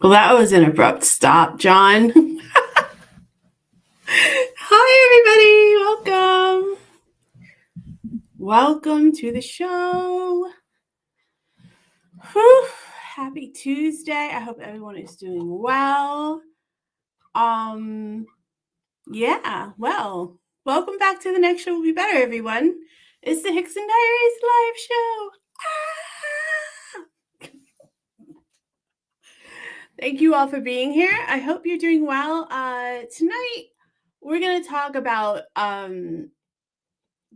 Well, that was an abrupt stop, John. Hi, everybody. Welcome. Welcome to the show. Whew. Happy Tuesday. I hope everyone is doing well. Yeah, well, welcome back to The Next Show Will Be Better, everyone. It's the Hickson Diaries live show. Thank you all for being here. I hope you're doing well. Tonight, we're going to talk about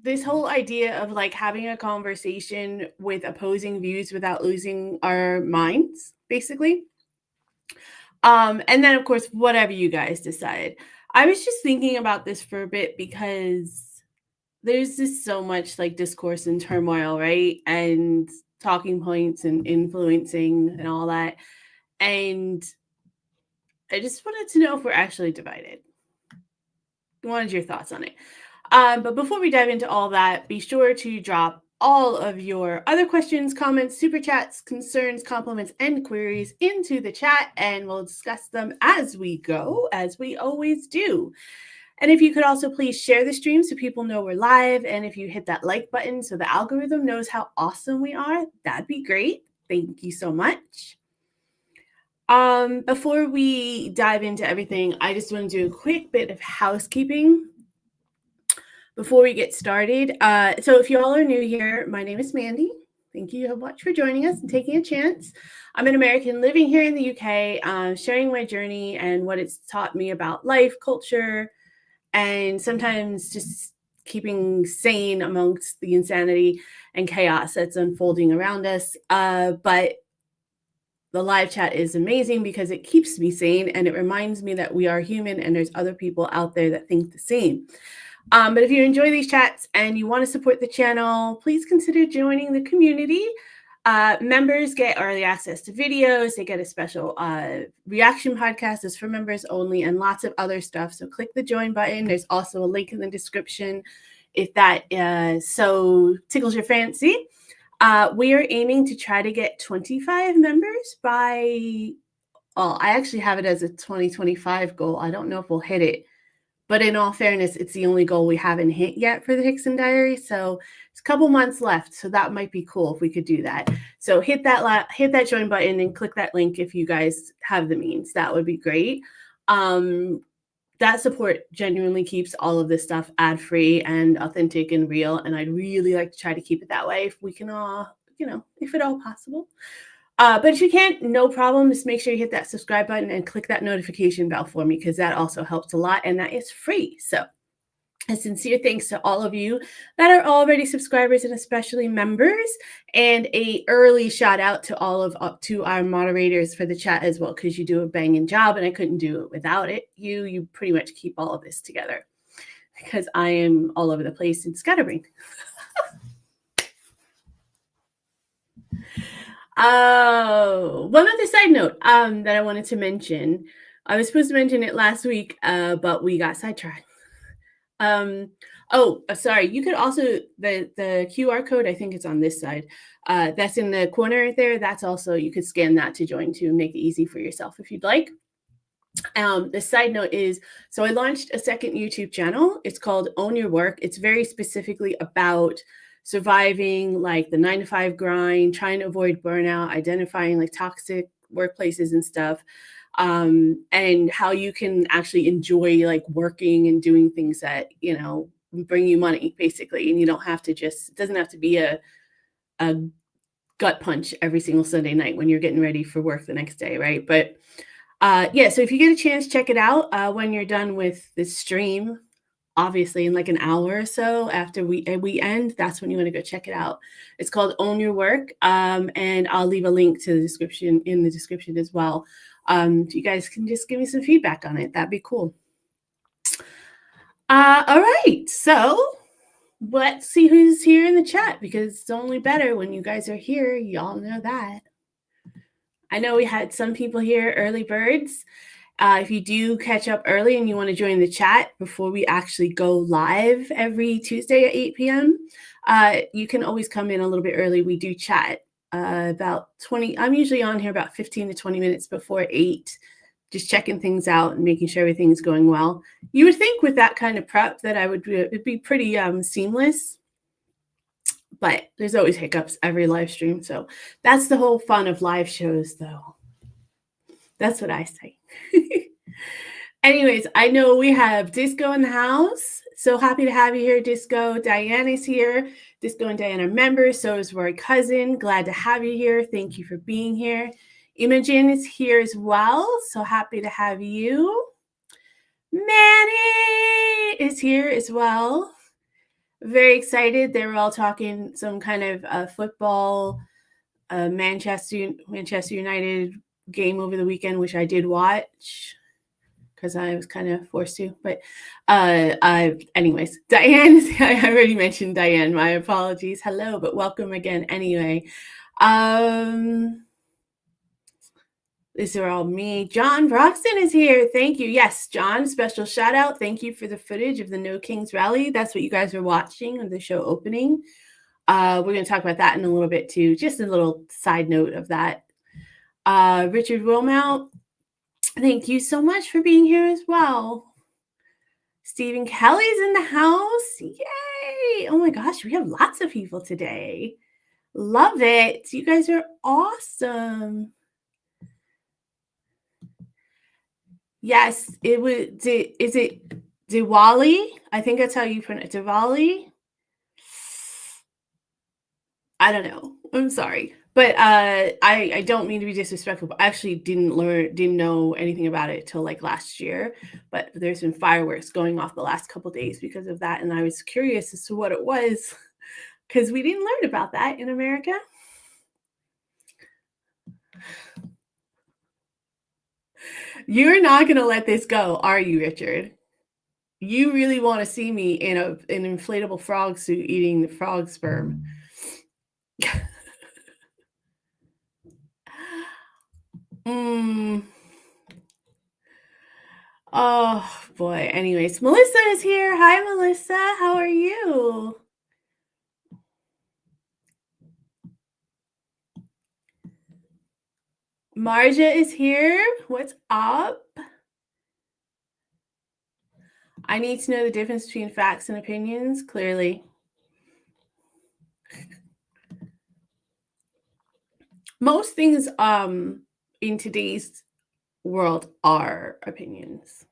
this whole idea of like having a conversation with opposing views without losing our minds, basically. And then, of course, whatever you guys decide. I was just thinking about this for a bit because there's just so much like discourse and turmoil, right? And talking points and influencing and all that. And I just wanted to know if we're actually divided. I wanted your thoughts on it. But before we dive into all that, be sure to drop all of your other questions, comments, super chats, concerns, compliments, and queries into the chat, and we'll discuss them as we go, as we always do. And if you could also please share the stream so people know we're live, and if you hit that like button so the algorithm knows how awesome we are, that'd be great. Thank you so much. Before we dive into everything, I just want to do a quick bit of housekeeping before we get started. So if you all are new here, my name is Mandy. Thank you so much for joining us and taking a chance. I'm an American living here in the UK, sharing my journey and what it's taught me about life, culture, and sometimes just keeping sane amongst the insanity and chaos that's unfolding around us. But the live chat is amazing because it keeps me sane and it reminds me that we are human and there's other people out there that think the same. But if you enjoy these chats and you want to support the channel, please consider joining the community. Members get early access to videos. They get a special reaction podcast that's for members only and lots of other stuff. So click the join button. There's also a link in the description if that so tickles your fancy. We are aiming to try to get 25 members by, well, I actually have it as a 2025 goal. I don't know if we'll hit it. But in all fairness, it's the only goal we haven't hit yet for the Hickson Diary. So it's a couple months left. So that might be cool if we could do that. So hit that join button and click that link if you guys have the means. That would be great. That support genuinely keeps all of this stuff ad-free and authentic and real. And I'd really like to try to keep it that way if we can all, if at all possible. But if you can't, no problem. Just make sure you hit that subscribe button and click that notification bell for me because that also helps a lot and that is free. So A sincere thanks to all of you that are already subscribers and especially members, and a early shout out to all of up to our moderators for the chat as well, because you do a banging job and I couldn't do it without it. You pretty much keep all of this together because I am all over the place and scatterbrained. One other side note that I wanted to mention. I was supposed to mention it last week, but we got sidetracked. Sorry. You could also the QR code. I think it's on this side. That's in the corner there. That's also you could scan that to join to make it easy for yourself if you'd like. The side note is so I launched a second YouTube channel. It's called Own Your Work. It's very specifically about surviving like the 9 to 5 grind, trying to avoid burnout, identifying like toxic workplaces and stuff, and how you can actually enjoy like working and doing things that bring you money basically, and you don't have to it doesn't have to be a gut punch every single Sunday night when you're getting ready for work the next day, right? But yeah, so if you get a chance, check it out when you're done with this stream. Obviously, in like an hour or so after we end, that's when you want to go check it out. It's called Own Your Work, and I'll leave a link to the description as well. You guys can just give me some feedback on it. That'd be cool. All right, so let's see who's here in the chat because it's only better when you guys are here. Y'all know that. I know we had some people here, early birds. If you do catch up early and you want to join the chat before we actually go live every Tuesday at 8 p.m., you can always come in a little bit early. We do chat about 20. I'm usually on here about 15 to 20 minutes before 8, just checking things out and making sure everything's going well. You would think with that kind of prep that it'd be pretty seamless. But there's always hiccups every live stream. So that's the whole fun of live shows, though. That's what I say. Anyways, I know we have Disco in the house. So happy to have you here, Disco. Diane is here. Disco and Diane are members. So is Roy Cousin. Glad to have you here. Thank you for being here. Imogen is here as well. So happy to have you. Manny is here as well. Very excited. They were all talking some kind of football, Manchester United game over the weekend, which I did watch because I was kind of forced to. But anyways, Diane, I already mentioned Diane. My apologies. Hello, but welcome again anyway. These are all me. John Broxton is here. Thank you. Yes, John, special shout out. Thank you for the footage of the No Kings rally. That's what you guys were watching of the show opening. We're going to talk about that in a little bit too. Just a little side note of that. Richard Wilmount, thank you so much for being here as well. Stephen Kelly's in the house. Yay. Oh my gosh, we have lots of people today. Love it. You guys are awesome. Yes, it was. Is it Diwali? I think that's how you pronounce it. Diwali. I don't know. I'm sorry, but I don't mean to be disrespectful. But I actually didn't know anything about it till like last year. But there's been fireworks going off the last couple of days because of that, and I was curious as to what it was because we didn't learn about that in America. You're not going to let this go, are you, Richard? You really want to see me in an inflatable frog suit eating the frog sperm. Oh, boy. Anyways, Melissa is here. Hi, Melissa. How are you? Marja is here. What's up? I need to know the difference between facts and opinions, clearly. Most things in today's world are opinions.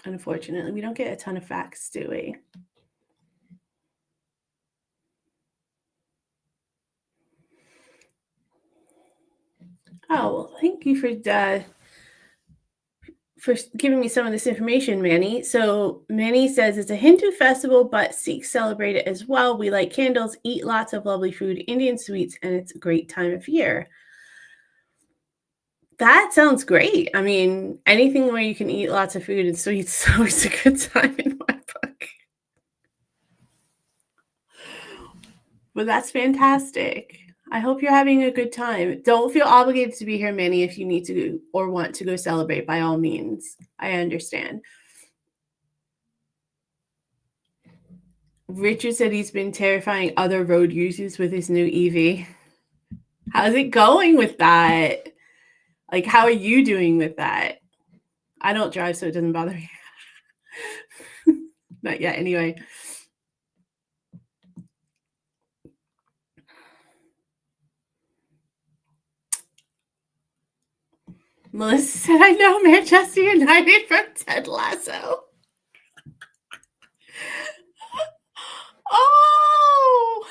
Unfortunately, we don't get a ton of facts, do we? Oh, well, thank you for for giving me some of this information, Manny. So Manny says it's a Hindu festival, but Sikhs celebrate it as well. We light candles, eat lots of lovely food, Indian sweets, and it's a great time of year. That sounds great. I mean, anything where you can eat lots of food and sweets is always a good time in my book. But that's fantastic. I hope you're having a good time. Don't feel obligated to be here, Manny, if you need to or want to go celebrate, by all means. I understand. Richard said he's been terrifying other road users with his new EV. How's it going with that? Like, how are you doing with that? I don't drive, so it doesn't bother me. Not yet, anyway. Melissa said, I know Manchester United from Ted Lasso. Oh,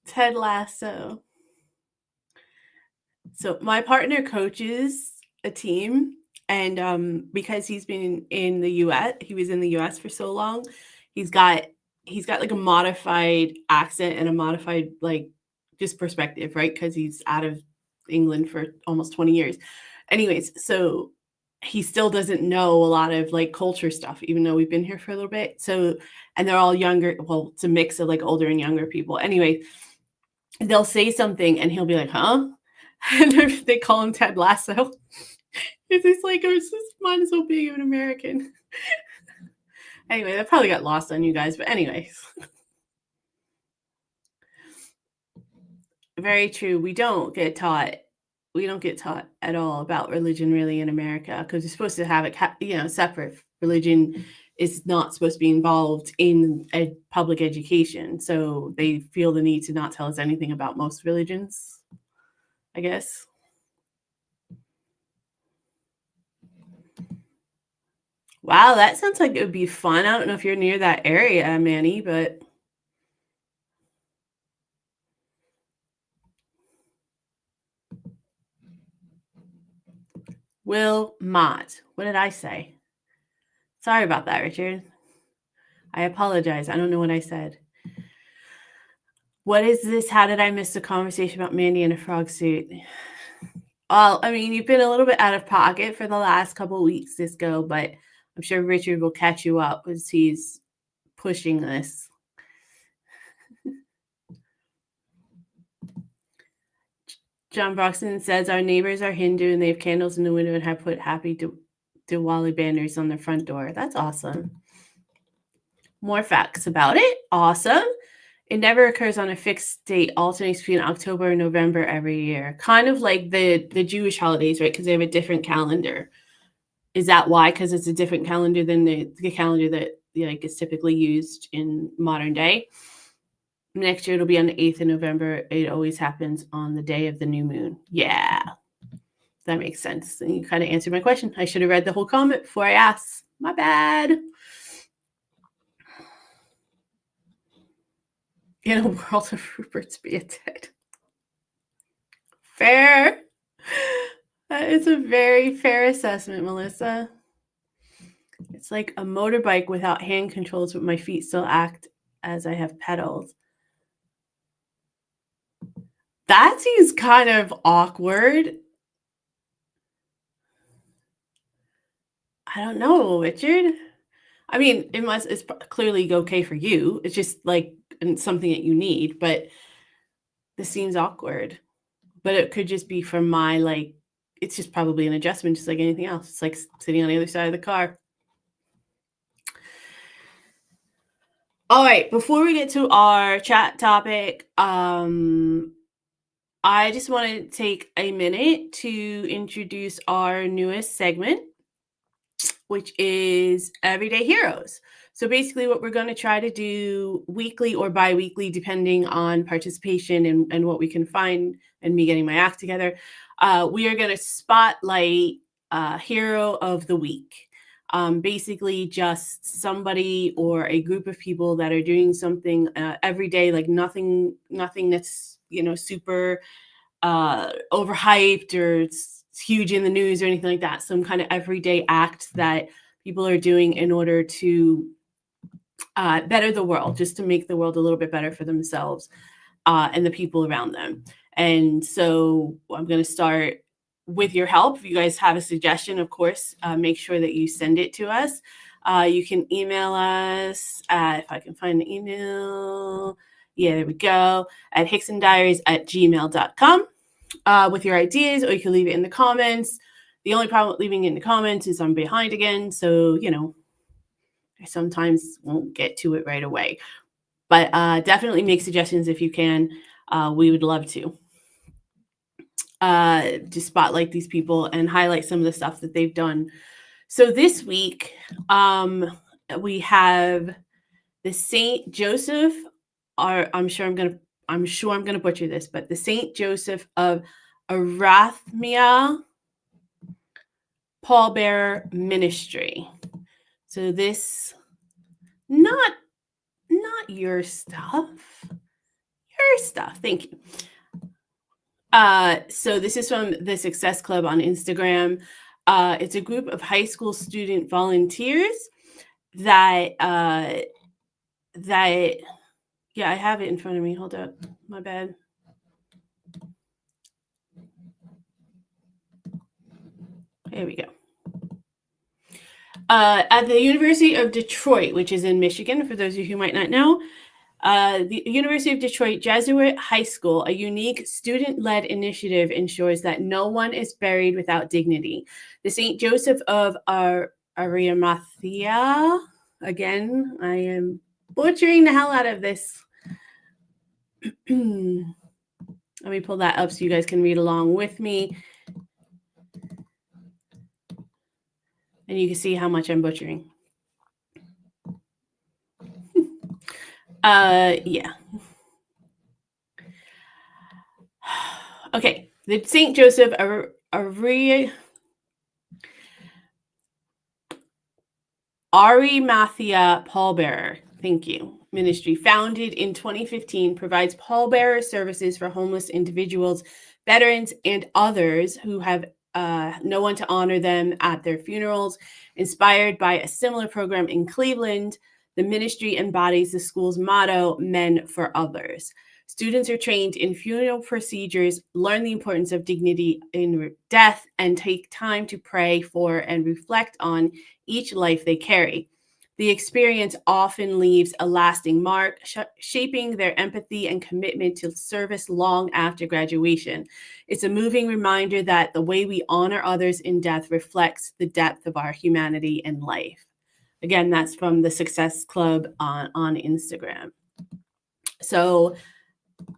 Ted Lasso. So my partner coaches a team, and because he's been in the US, he was in the US for so long, he's got like a modified accent and a modified like just perspective, right? Because he's out of England for almost 20 years. Anyways, so he still doesn't know a lot of like culture stuff, even though we've been here for a little bit. So, and they're all younger. Well, it's a mix of like older and younger people. Anyway, they'll say something and he'll be like, huh? And they call him Ted Lasso. It's like, oh, it's just mine so big of an American. Anyway, that probably got lost on you guys. But anyways. Very true. We don't get taught at all about religion really in America, because you're supposed to have it, separate. Religion is not supposed to be involved in public education. So they feel the need to not tell us anything about most religions, I guess. Wow, that sounds like it would be fun. I don't know if you're near that area, Manny, but will Mott. What did I say? Sorry about that, Richard. I apologize. I don't know what I said. What is this? How did I miss the conversation about Mandy in a frog suit? Well, I mean, you've been a little bit out of pocket for the last couple of weeks, Cisco, but I'm sure Richard will catch you up as he's pushing this. John Broxton says our neighbors are Hindu and they have candles in the window and have put happy Diwali banners on their front door. That's awesome. More facts about it. Awesome. It never occurs on a fixed date, alternates between October and November every year. Kind of like the Jewish holidays, right? Because they have a different calendar. Is that why? Because it's a different calendar than the calendar that is typically used in modern day. Next year, it'll be on the 8th of November. It always happens on the day of the new moon. Yeah, that makes sense. And you kind of answered my question. I should have read the whole comment before I asked. My bad. In a world of Rupert's, be it dead. Fair. That is a very fair assessment, Melissa. It's like a motorbike without hand controls, but my feet still act as I have pedals. That seems kind of awkward. I don't know, Richard. I mean, it's clearly okay for you. It's just like something that you need, but this seems awkward. But it could just be from my it's just probably an adjustment, just like anything else. It's like sitting on the other side of the car. All right, before we get to our chat topic, I just want to take a minute to introduce our newest segment, which is Everyday Heroes. So basically what we're going to try to do weekly or bi-weekly, depending on participation and what we can find and me getting my act together, we are going to spotlight a hero of the week. Basically just somebody or a group of people that are doing something every day, like nothing that's super overhyped or huge in the news or anything like that. Some kind of everyday act that people are doing in order to better the world, just to make the world a little bit better for themselves and the people around them. And so I'm going to start with your help. If you guys have a suggestion, of course, make sure that you send it to us. You can email us at, if I can find the email. Yeah, there we go. At hicksondiaries@gmail.com with your ideas, or you can leave it in the comments. The only problem with leaving it in the comments is I'm behind again. So, I sometimes won't get to it right away. But definitely make suggestions if you can. We would love to spotlight these people and highlight some of the stuff that they've done. So this week, we have the Saint Joseph, I'm sure I'm gonna butcher this, but the Saint Joseph of Arathmia Pallbearer Ministry. So this, not your stuff. Your stuff. Thank you. So this is from the Success Club on Instagram. It's a group of high school student volunteers that yeah, I have it in front of me. Hold up. My bad. There we go. At the University of Detroit, which is in Michigan, for those of you who might not know, the University of Detroit Jesuit High School, a unique student-led initiative, ensures that no one is buried without dignity. The St. Joseph of Arimathea, again, I am butchering the hell out of this. Let me pull that up so you guys can read along with me. And you can see how much I'm butchering. Yeah. Okay, the St. Joseph Arimathea Pallbearer, thank you, ministry, founded in 2015, provides pallbearer services for homeless individuals, veterans, and others who have no one to honor them at their funerals. Inspired by a similar program in Cleveland, the ministry embodies the school's motto, Men for Others. Students are trained in funeral procedures, learn the importance of dignity in death, and take time to pray for and reflect on each life they carry. The experience often leaves a lasting mark, shaping their empathy and commitment to service long after graduation. It's a moving reminder that the way we honor others in death reflects the depth of our humanity in life. Again, that's from the Success Club on Instagram. So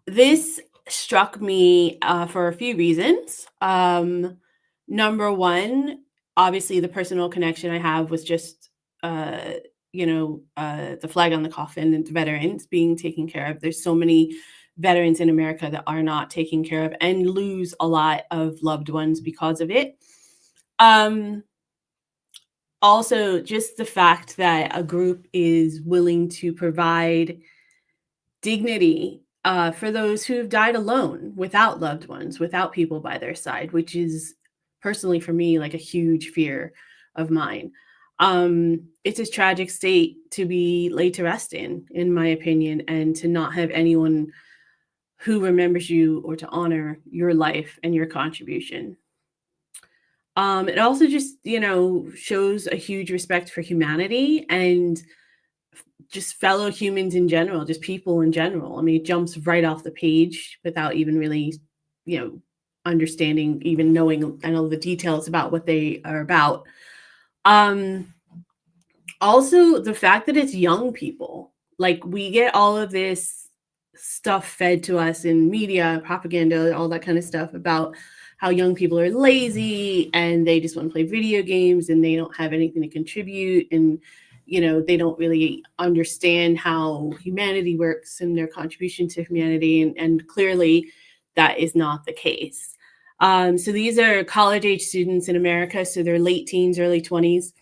this struck me for a few reasons. Number one, obviously the personal connection I have was just, the flag on the coffin and the veterans being taken care of. There's so many veterans in America that are not taken care of and lose a lot of loved ones because of it. Also, just the fact that a group is willing to provide dignity for those who've died alone, without loved ones, without people by their side, which is personally for me like a huge fear of mine. It's a tragic state to be laid to rest in my opinion, and to not have anyone who remembers you or to honor your life and your contribution. It also just, shows a huge respect for humanity and just fellow humans in general, just people in general. I mean, it jumps right off the page without even really, understanding, even knowing, I know the details about what they are about. Also, the fact that it's young people, like we get all of this stuff fed to us in media, propaganda, all that kind of stuff about how young people are lazy and they just want to play video games and they don't have anything to contribute, and they don't really understand how humanity works and their contribution to humanity, and clearly that is not the case. So these are college age students in America, so they're late teens, early 20s.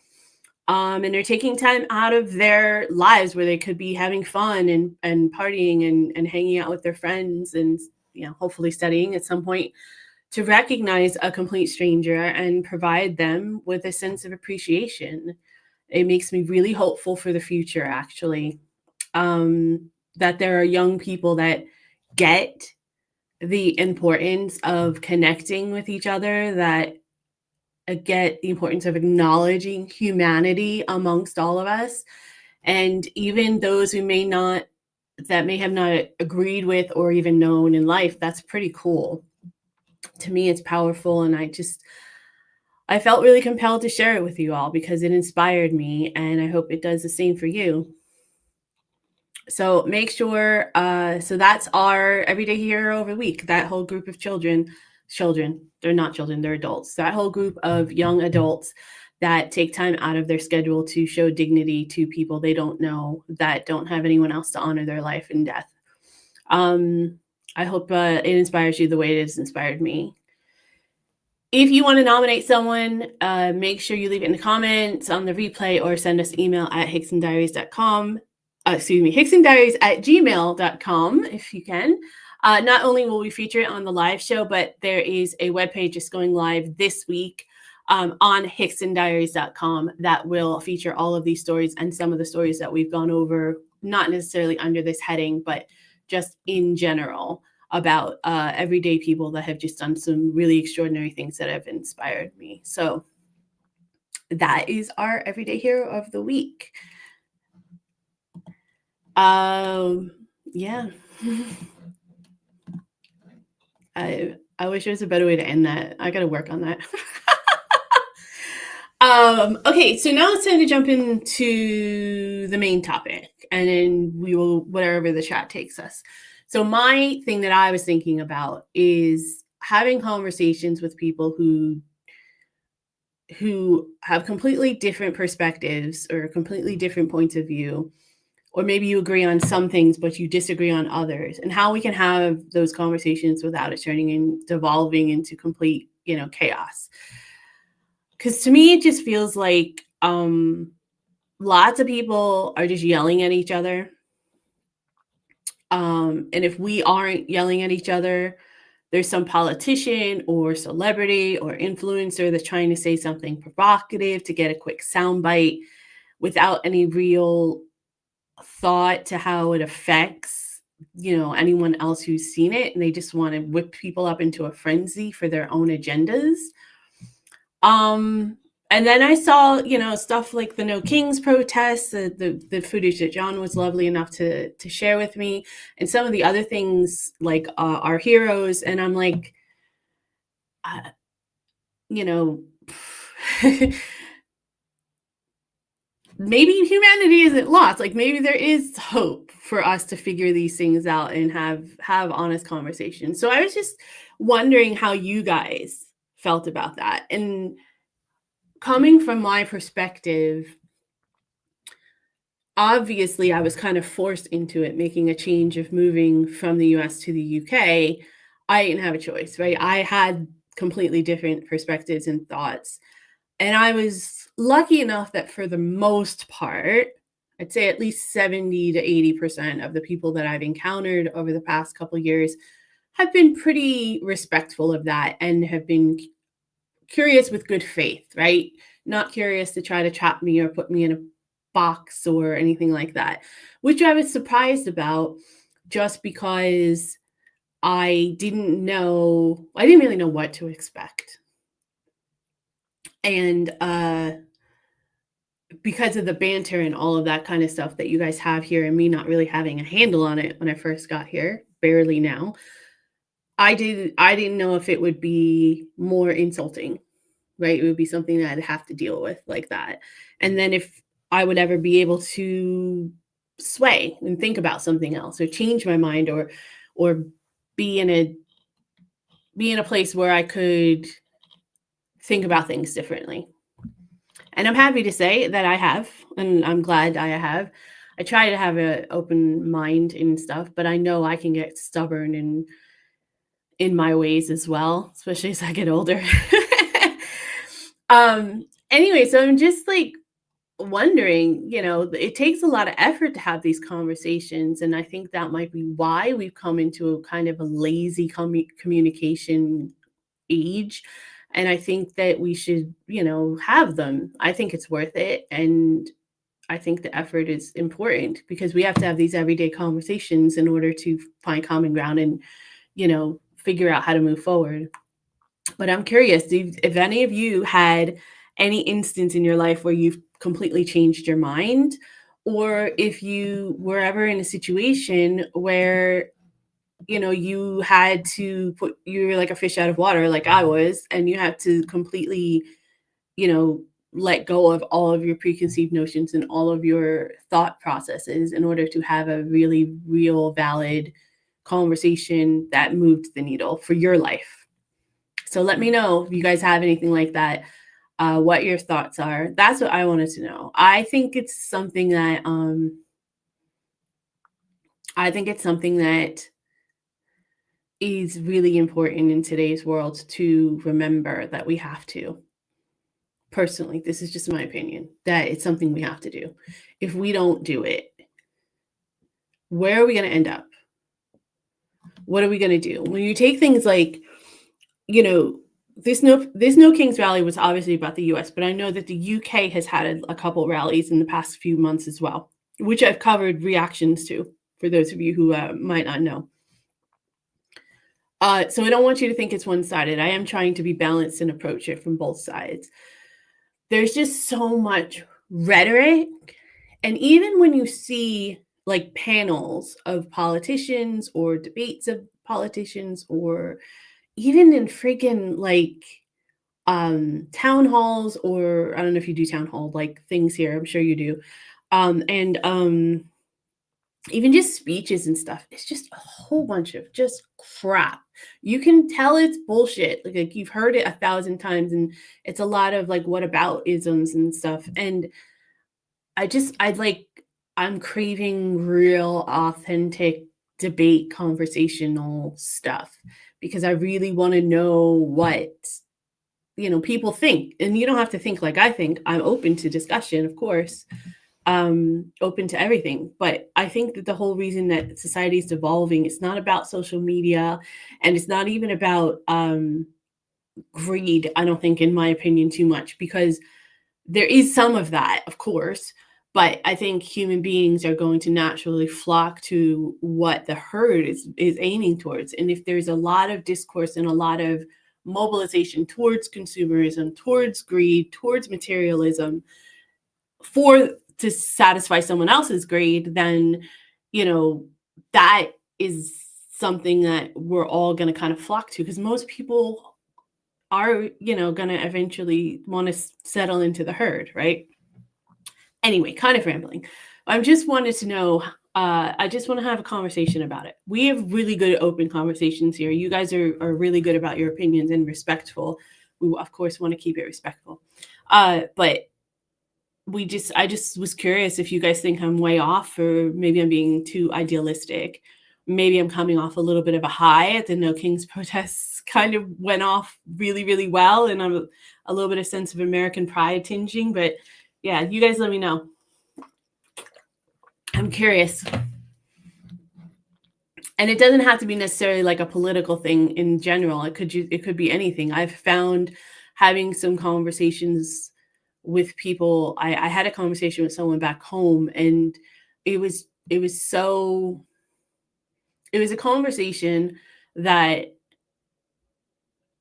And they're taking time out of their lives where they could be having fun and partying and hanging out with their friends and hopefully studying at some point to recognize a complete stranger and provide them with a sense of appreciation. It makes me really hopeful for the future, actually, that there are young people that get the importance of connecting with each other, that get the importance of acknowledging humanity amongst all of us. And even those who may not, that may have not agreed with or even known in life, that's pretty cool. To me, it's powerful. And I felt really compelled to share it with you all because it inspired me. And I hope it does the same for you. So make sure, so that's our everyday hero of the week, that whole group of children, they're not children, they're adults. That whole group of young adults that take time out of their schedule to show dignity to people they don't know, that don't have anyone else to honor their life and death. I hope it inspires you the way it has inspired me. If you want to nominate someone, make sure you leave it in the comments on the replay or send us email at hicksondiaries.com. hicksondiaries@gmail.com if you can. Not only will we feature it on the live show, but there is a webpage just going live this week on hicksondiaries.com that will feature all of these stories and some of the stories that we've gone over, not necessarily under this heading, but just in general about everyday people that have just done some really extraordinary things that have inspired me. So that is our everyday hero of the week. Yeah. I wish there was a better way to end that. I got to work on that. Okay, so now it's time to jump into the main topic, and then we will, wherever the chat takes us. So my thing that I was thinking about is having conversations with people who have completely different perspectives or completely different points of view, or maybe you agree on some things, but you disagree on others, and how we can have those conversations without it turning and devolving into complete, chaos. Because to me, it just feels like lots of people are just yelling at each other. And if we aren't yelling at each other, there's some politician or celebrity or influencer that's trying to say something provocative to get a quick soundbite without any real thought to how it affects, anyone else who's seen it. And they just want to whip people up into a frenzy for their own agendas. And then I saw, stuff like the No Kings protests, the footage that John was lovely enough to share with me, and some of the other things like our heroes. And I'm like, maybe humanity isn't lost. Like maybe there is hope for us to figure these things out and have honest conversations. So I was just wondering how you guys felt about that. And coming from my perspective, obviously I was kind of forced into it, making a change of moving from the US to the UK. I didn't have a choice, right? I had completely different perspectives and thoughts. And I was lucky enough that for the most part, I'd say at least 70 to 80% of the people that I've encountered over the past couple of years have been pretty respectful of that and have been curious with good faith, right? Not curious to try to trap me or put me in a box or anything like that, which I was surprised about just because I didn't really know what to expect. And because of the banter and all of that kind of stuff that you guys have here and me not really having a handle on it when I first got here, barely now, I didn't know if it would be more insulting, right? It would be something that I'd have to deal with like that. And then if I would ever be able to sway and think about something else or change my mind or be in a place where I could think about things differently. And I'm happy to say that I have, and I'm glad I have. I try to have an open mind and stuff, but I know I can get stubborn and in my ways as well, especially as I get older. Anyway, so I'm just like wondering, it takes a lot of effort to have these conversations. And I think that might be why we've come into a kind of a lazy communication age. And I think that we should, have them. I think it's worth it. And I think the effort is important because we have to have these everyday conversations in order to find common ground and, figure out how to move forward. But I'm curious, if any of you had any instance in your life where you've completely changed your mind, or if you were ever in a situation where you had to you were like a fish out of water, like I was, and you had to completely, you know, let go of all of your preconceived notions and all of your thought processes in order to have a really real, valid conversation that moved the needle for your life. So let me know if you guys have anything like that, what your thoughts are. That's what I wanted to know. I think it's something that is really important in today's world to remember that we have to. Personally, this is just my opinion, that it's something we have to do. If we don't do it, where are we going to end up? What are we going to do? When you take things like, this no Kings rally was obviously about the US, but I know that the UK has had a couple rallies in the past few months as well, which I've covered reactions to for those of you who might not know. So I don't want you to think it's one-sided. I am trying to be balanced and approach it from both sides. There's just so much rhetoric. And even when you see like panels of politicians or debates of politicians, or even in freaking like town halls, or I don't know if you do town hall like things here, I'm sure you do. And even just speeches and stuff, it's just a whole bunch of just crap. You can tell it's bullshit. Like you've heard it 1,000 times, and it's a lot of like what about isms and stuff. And I'm craving real authentic debate conversational stuff because I really want to know what people think. And you don't have to think like I think. I'm open to discussion, of course, open to everything. But I think that the whole reason that society is evolving, it's not about social media, and it's not even about greed, I don't think, in my opinion, too much, because there is some of that, of course, but I think human beings are going to naturally flock to what the herd is aiming towards. And if there's a lot of discourse and a lot of mobilization towards consumerism, towards greed, towards materialism, to satisfy someone else's greed, then that is something that we're all going to kind of flock to, because most people are going to eventually want to settle into the herd, right? Anyway, kind of rambling. I just wanted to know, I just want to have a conversation about it. We have really good open conversations here. You guys are really good about your opinions and respectful. We of course want to keep it respectful, but I just was curious if you guys think I'm way off, or maybe I'm being too idealistic. Maybe I'm coming off a little bit of a high at the No Kings protests, kind of went off really, really well. And I'm a little bit of sense of American pride tinging, but yeah, you guys let me know. I'm curious. And it doesn't have to be necessarily like a political thing in general. It could be anything. I've found having some conversations with people. I had a conversation with someone back home, and it was a conversation that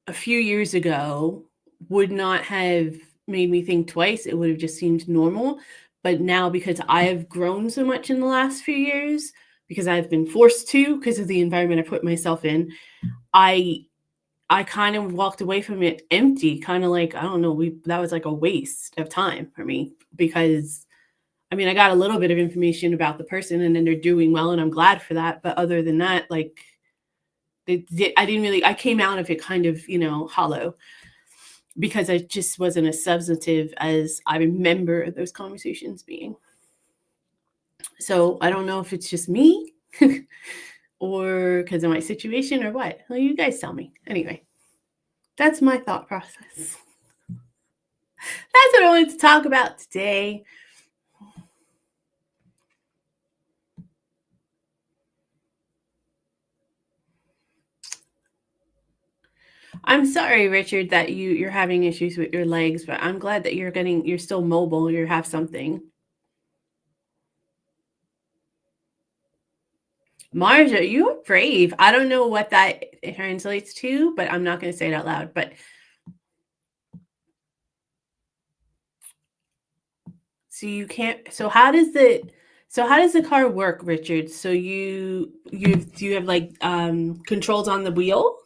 a few years ago would not have made me think twice. It would have just seemed normal. But now, because I have grown so much in the last few years, because I've been forced to, because of the environment I put myself in, I kind of walked away from it empty, kind of like, I don't know, that was like a waste of time for me, because I mean, I got a little bit of information about the person, and then they're doing well, and I'm glad for that. But other than that, like, I came out of it kind of, hollow, because it just wasn't as substantive as I remember those conversations being. So I don't know if it's just me or because of my situation or what. Well, you guys tell me. Anyway, that's my thought process. That's what I wanted to talk about today. I'm sorry, Richard, that you're having issues with your legs, but I'm glad that you're still mobile. You have something. Marja, you're brave. I don't know what that translates to, but I'm not going to say it out loud. But so you can't. So how does the car work, Richard? So do you have like controls on the wheel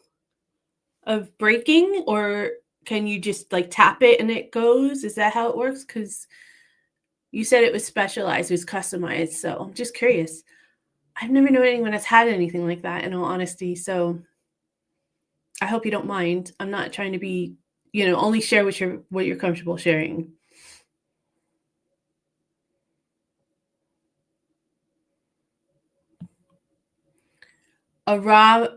of braking, or can you just like tap it and it goes? Is that how it works? Because you said it was specialized, it was customized. So I'm just curious. I've never known anyone that's had anything like that, in all honesty. So I hope you don't mind. I'm not trying to be, only share what you're comfortable sharing. Aramathia.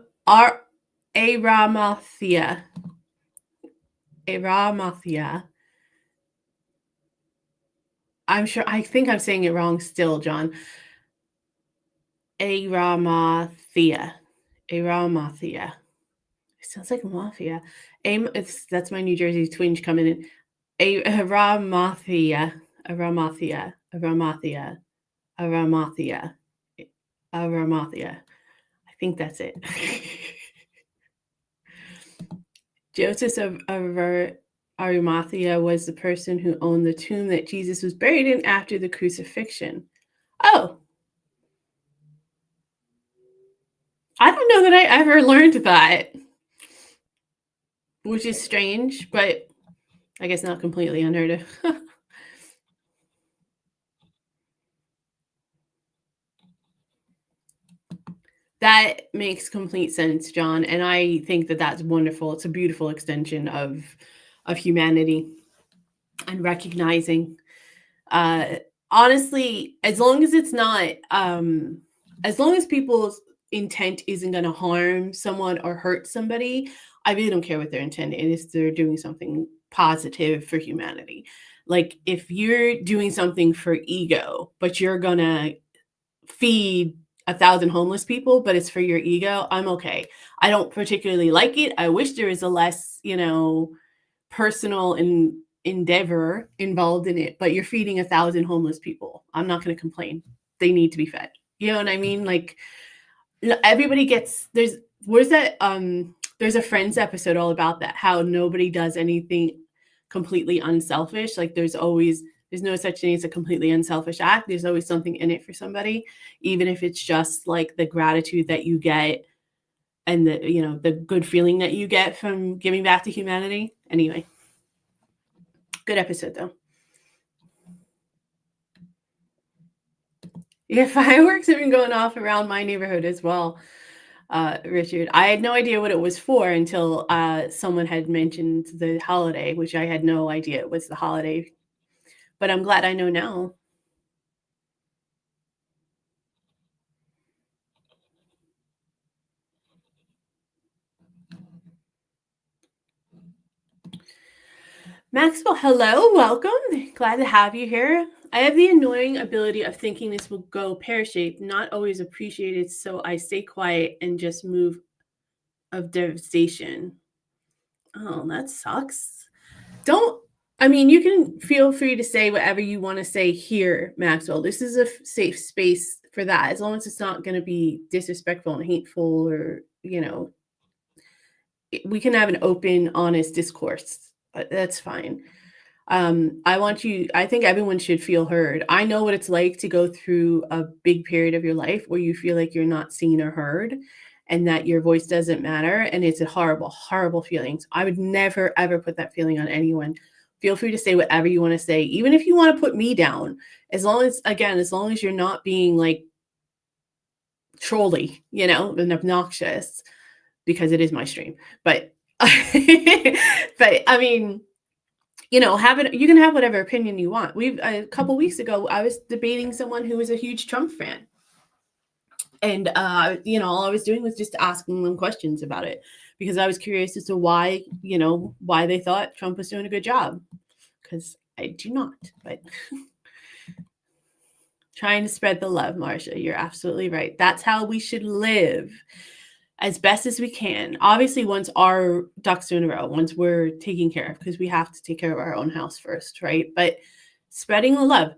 Aramathia. I think I'm saying it wrong still, John. Aramathia. Aramathia. It sounds like mafia. That's my New Jersey twinge coming in. Aramathia. Aramathia. Aramathia. Aramathia. Aramathia. I think that's it. Joseph of Arimathea was the person who owned the tomb that Jesus was buried in after the crucifixion. Oh, I don't know that I ever learned that, which is strange, but I guess not completely unheard of. That makes complete sense, John, and I think that that's wonderful. It's a beautiful extension of humanity and recognizing. Uh, honestly, as long as it's not, as long as people's intent isn't going to harm someone or hurt somebody, I really don't care what their intent is. They're doing something positive for humanity. Like if you're doing something for ego, but you're gonna feed 1,000 homeless people, but it's for your ego, I'm okay. I don't particularly like it. I wish there was a less, personal endeavor involved in it, but you're feeding 1,000 homeless people. I'm not going to complain. They need to be fed. You know what I mean? Like everybody gets where's that there's a Friends episode all about that, how nobody does anything completely unselfish. Like there's no such thing as a completely unselfish act. There's always something in it for somebody, even if it's just like the gratitude that you get and the good feeling that you get from giving back to humanity. Anyway, good episode though. Yeah, fireworks have been going off around my neighborhood as well, Richard. I had no idea what it was for until someone had mentioned the holiday, which I had no idea it was the holiday. But I'm glad I know now. Maxwell, hello, welcome. Glad to have you here. I have the annoying ability of thinking this will go pear-shaped, not always appreciated, so I stay quiet and just move of devastation. Oh, that sucks. You can feel free to say whatever you want to say here, Maxwell. This is a safe space for that, as long as it's not going to be disrespectful and hateful, or, we can have an open, honest discourse. That's fine. I think everyone should feel heard. I know what it's like to go through a big period of your life where you feel like you're not seen or heard and that your voice doesn't matter. And it's a horrible, horrible feeling. So I would never, ever put that feeling on anyone. Feel free to say whatever you want to say, even if you want to put me down, as long as you're not being like trolly, and obnoxious, because it is my stream. But, but I mean, you can have whatever opinion you want. A couple weeks ago, I was debating someone who was a huge Trump fan. And, all I was doing was just asking them questions about it because I was curious as to why they thought Trump was doing a good job. Because I do not, but trying to spread the love, Marcia. You're absolutely right. That's how we should live. as best as we can. Obviously, once our ducks are in a row, once we're taken care of, because we have to take care of our own house first, right? But spreading the love,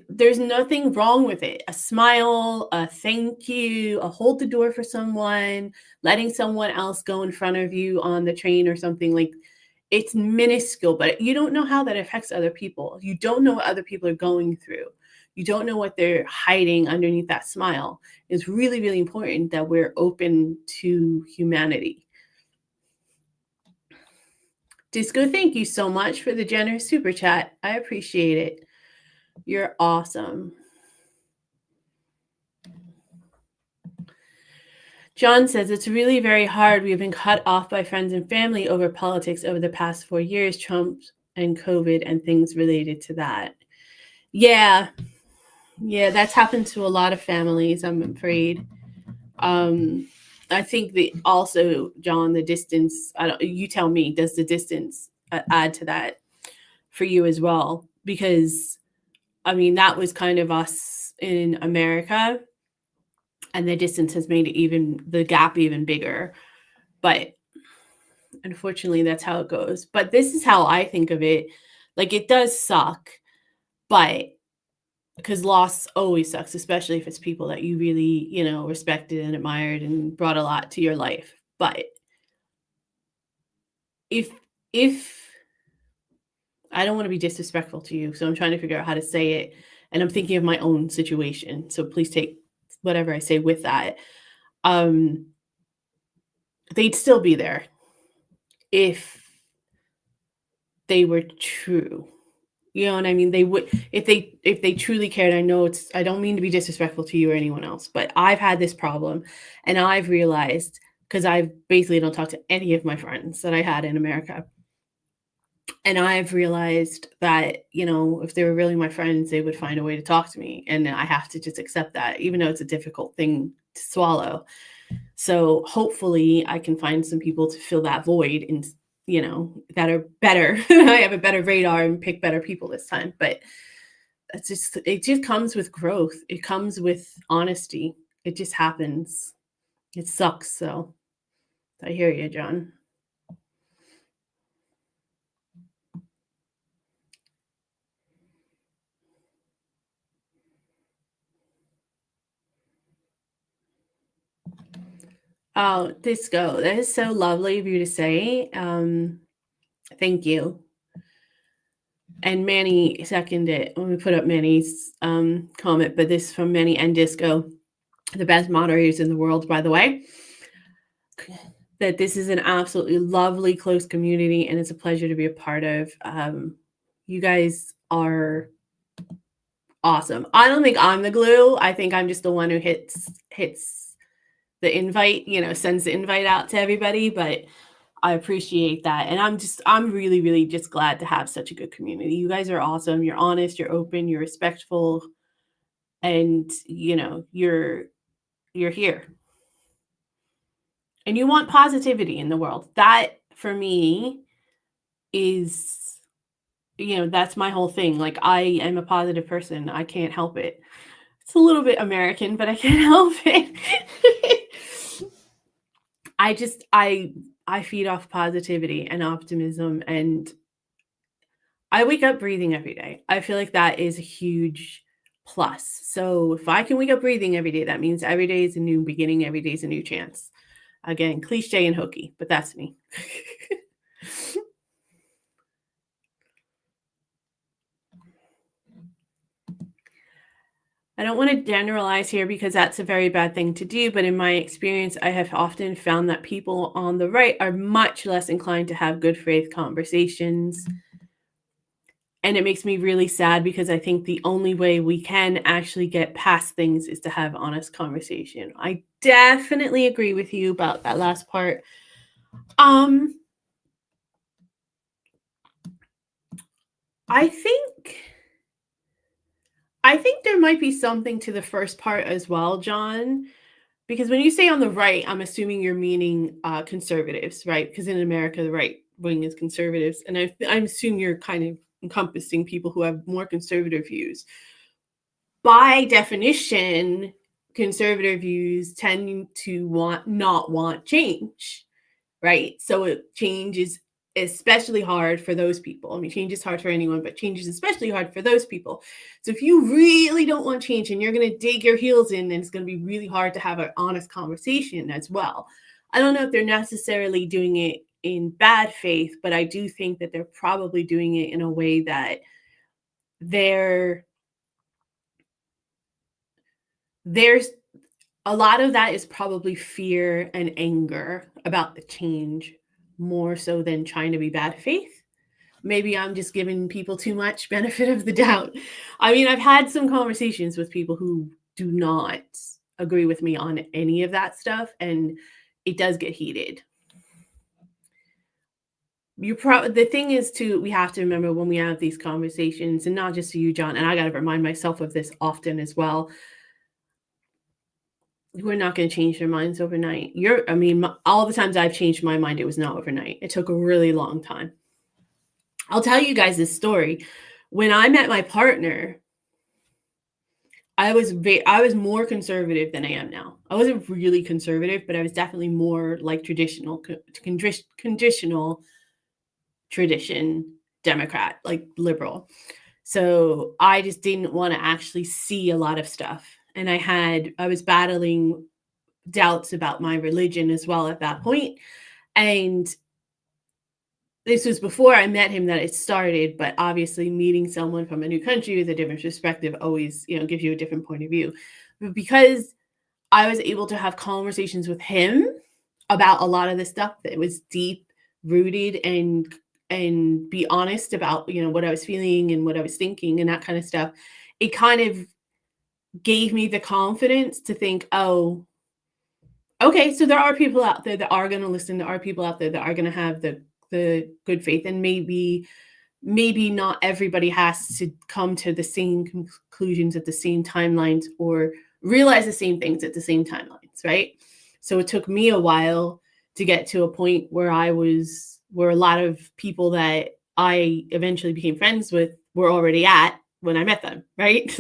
there's nothing wrong with it. A smile, a thank you, a hold the door for someone, letting someone else go in front of you on the train or something, like, it's minuscule, but you don't know how that affects other people. You don't know what other people are going through. You don't know what they're hiding underneath that smile. It's really, really important that we're open to humanity. Disco, thank you so much for the generous super chat. I appreciate it. You're awesome. John says, it's really very hard. We've been cut off by friends and family over politics over the past 4 years, Trump and COVID and things related to that. Yeah, that's happened to a lot of families, I'm afraid. I think that also, John, the distance, you tell me, does the distance add to that for you as well? Because, I mean, that was kind of us in America, and the distance has made the gap even bigger. But unfortunately, that's how it goes. But this is how I think of it. Like, it does suck, but because loss always sucks, especially if it's people that you really, respected and admired and brought a lot to your life. But if I don't want to be disrespectful to you, so I'm trying to figure out how to say it, and I'm thinking of my own situation, so please take whatever I say with that. They'd still be there if they were true. You know what I mean? They would, if they truly cared. I don't mean to be disrespectful to you or anyone else, but I've had this problem, and I've realized, because I basically don't talk to any of my friends that I had in America. And I've realized that, if they were really my friends, they would find a way to talk to me. And I have to just accept that, even though it's a difficult thing to swallow. So hopefully I can find some people to fill that void and, that are better. I have a better radar and pick better people this time. But it just comes with growth. It comes with honesty. It just happens. It sucks. So I hear you, John. Oh, Disco, that is so lovely of you to say. Thank you. And Manny seconded it. Let me put up Manny's comment, but this is from Manny and Disco, the best moderators in the world, by the way. That this is an absolutely lovely, close community, and it's a pleasure to be a part of. You guys are awesome. I don't think I'm the glue. I think I'm just the one who hits the invite, sends the invite out to everybody, but I appreciate that. And I'm really, really just glad to have such a good community. You guys are awesome. You're honest, you're open, you're respectful, and you're here. And you want positivity in the world. That for me is, that's my whole thing. Like, I am a positive person. I can't help it. It's a little bit American, but I can't help it. I feed off positivity and optimism, and I wake up breathing every day. I feel like that is a huge plus. So if I can wake up breathing every day, that means every day is a new beginning, every day is a new chance. Again, cliche and hokey, but that's me. I don't want to generalize here because that's a very bad thing to do, but in my experience, I have often found that people on the right are much less inclined to have good faith conversations. And it makes me really sad because I think the only way we can actually get past things is to have honest conversation. I definitely agree with you about that last part. I think there might be something to the first part as well, John, because when you say on the right, I'm assuming you're meaning conservatives, right? Because in America, the right wing is conservatives. And I assume you're kind of encompassing people who have more conservative views. By definition, conservative views tend to not want change, right? So change is especially hard for those people. I mean, change is hard for anyone, but change is especially hard for those people. So if you really don't want change and you're going to dig your heels in, then it's going to be really hard to have an honest conversation as well. I don't know if they're necessarily doing it in bad faith, but I do think that they're probably doing it in a way that there's a lot of that is probably fear and anger about the change, more so than trying to be bad faith. Maybe I'm just giving people too much benefit of the doubt. I mean, I've had some conversations with people who do not agree with me on any of that stuff, and it does get heated. The thing is, too, we have to remember when we have these conversations, and not just you, John, and I got to remind myself of this often as well. We're not going to change their minds overnight. All the times I've changed my mind, it was not overnight. It took a really long time. I'll tell you guys this story. When I met my partner, I was more conservative than I am now. I wasn't really conservative, but I was definitely more like traditional tradition Democrat, like liberal. So I just didn't want to actually see a lot of stuff. And I was battling doubts about my religion as well at that point. And this was before I met him that it started, but obviously meeting someone from a new country with a different perspective always, gives you a different point of view. But because I was able to have conversations with him about a lot of the stuff that was deep rooted and be honest about, what I was feeling and what I was thinking and that kind of stuff, it kind of gave me the confidence to think, oh, okay, so there are people out there that are going to listen. There are people out there that are going to have the good faith, and maybe not everybody has to come to the same conclusions at the same timelines or realize the same things at the same timelines, right? So it took me a while to get to a point where where a lot of people that I eventually became friends with were already at when I met them, right?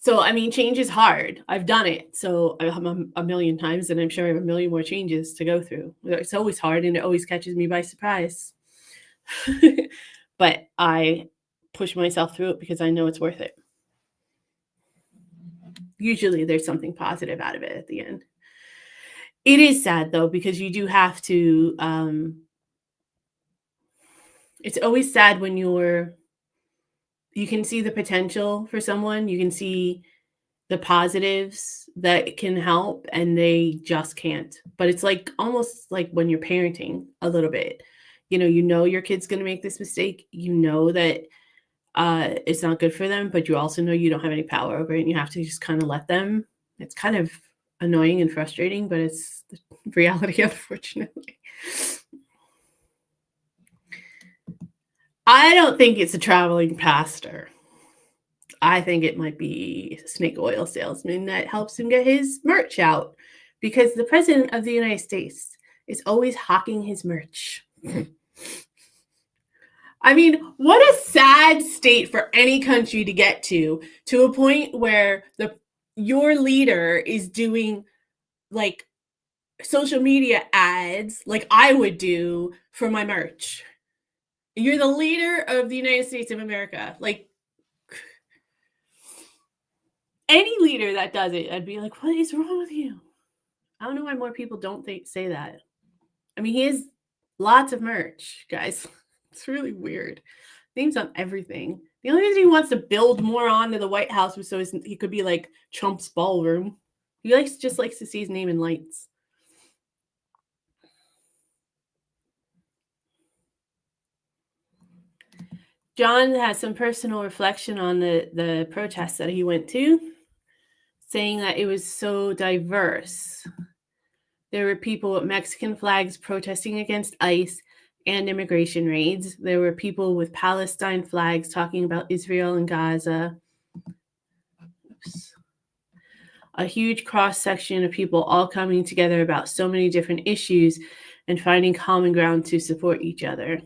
So, I mean, change is hard. I've done it. So a million times, and I'm sure I have a million more changes to go through. It's always hard, and it always catches me by surprise. But I push myself through it because I know it's worth it. Usually there's something positive out of it at the end. It is sad, though, because you do have to, it's always sad when you can see the potential for someone, you can see the positives that can help, and they just can't. But it's like almost like when you're parenting a little bit, you know your kid's going to make this mistake, that it's not good for them, but you also know you don't have any power over it, and you have to just kind of let them. It's kind of annoying and frustrating, but it's the reality, unfortunately. I don't think it's a traveling pastor. I think it might be a snake oil salesman that helps him get his merch out, because the president of the United States is always hawking his merch. I mean, what a sad state for any country to get to a point where your leader is doing like social media ads like I would do for my merch. You're the leader of the United States of America. Like, any leader that does it, I'd be like, what is wrong with you? I don't know why more people don't say that. I mean, he has lots of merch, guys. It's really weird. Names on everything. The only reason he wants to build more onto the White House was so he could be like Trump's ballroom. He just likes to see his name in lights. John has some personal reflection on the protests that he went to, saying that it was so diverse. There were people with Mexican flags protesting against ICE and immigration raids. There were people with Palestine flags talking about Israel and Gaza. Oops. A huge cross-section of people all coming together about so many different issues and finding common ground to support each other.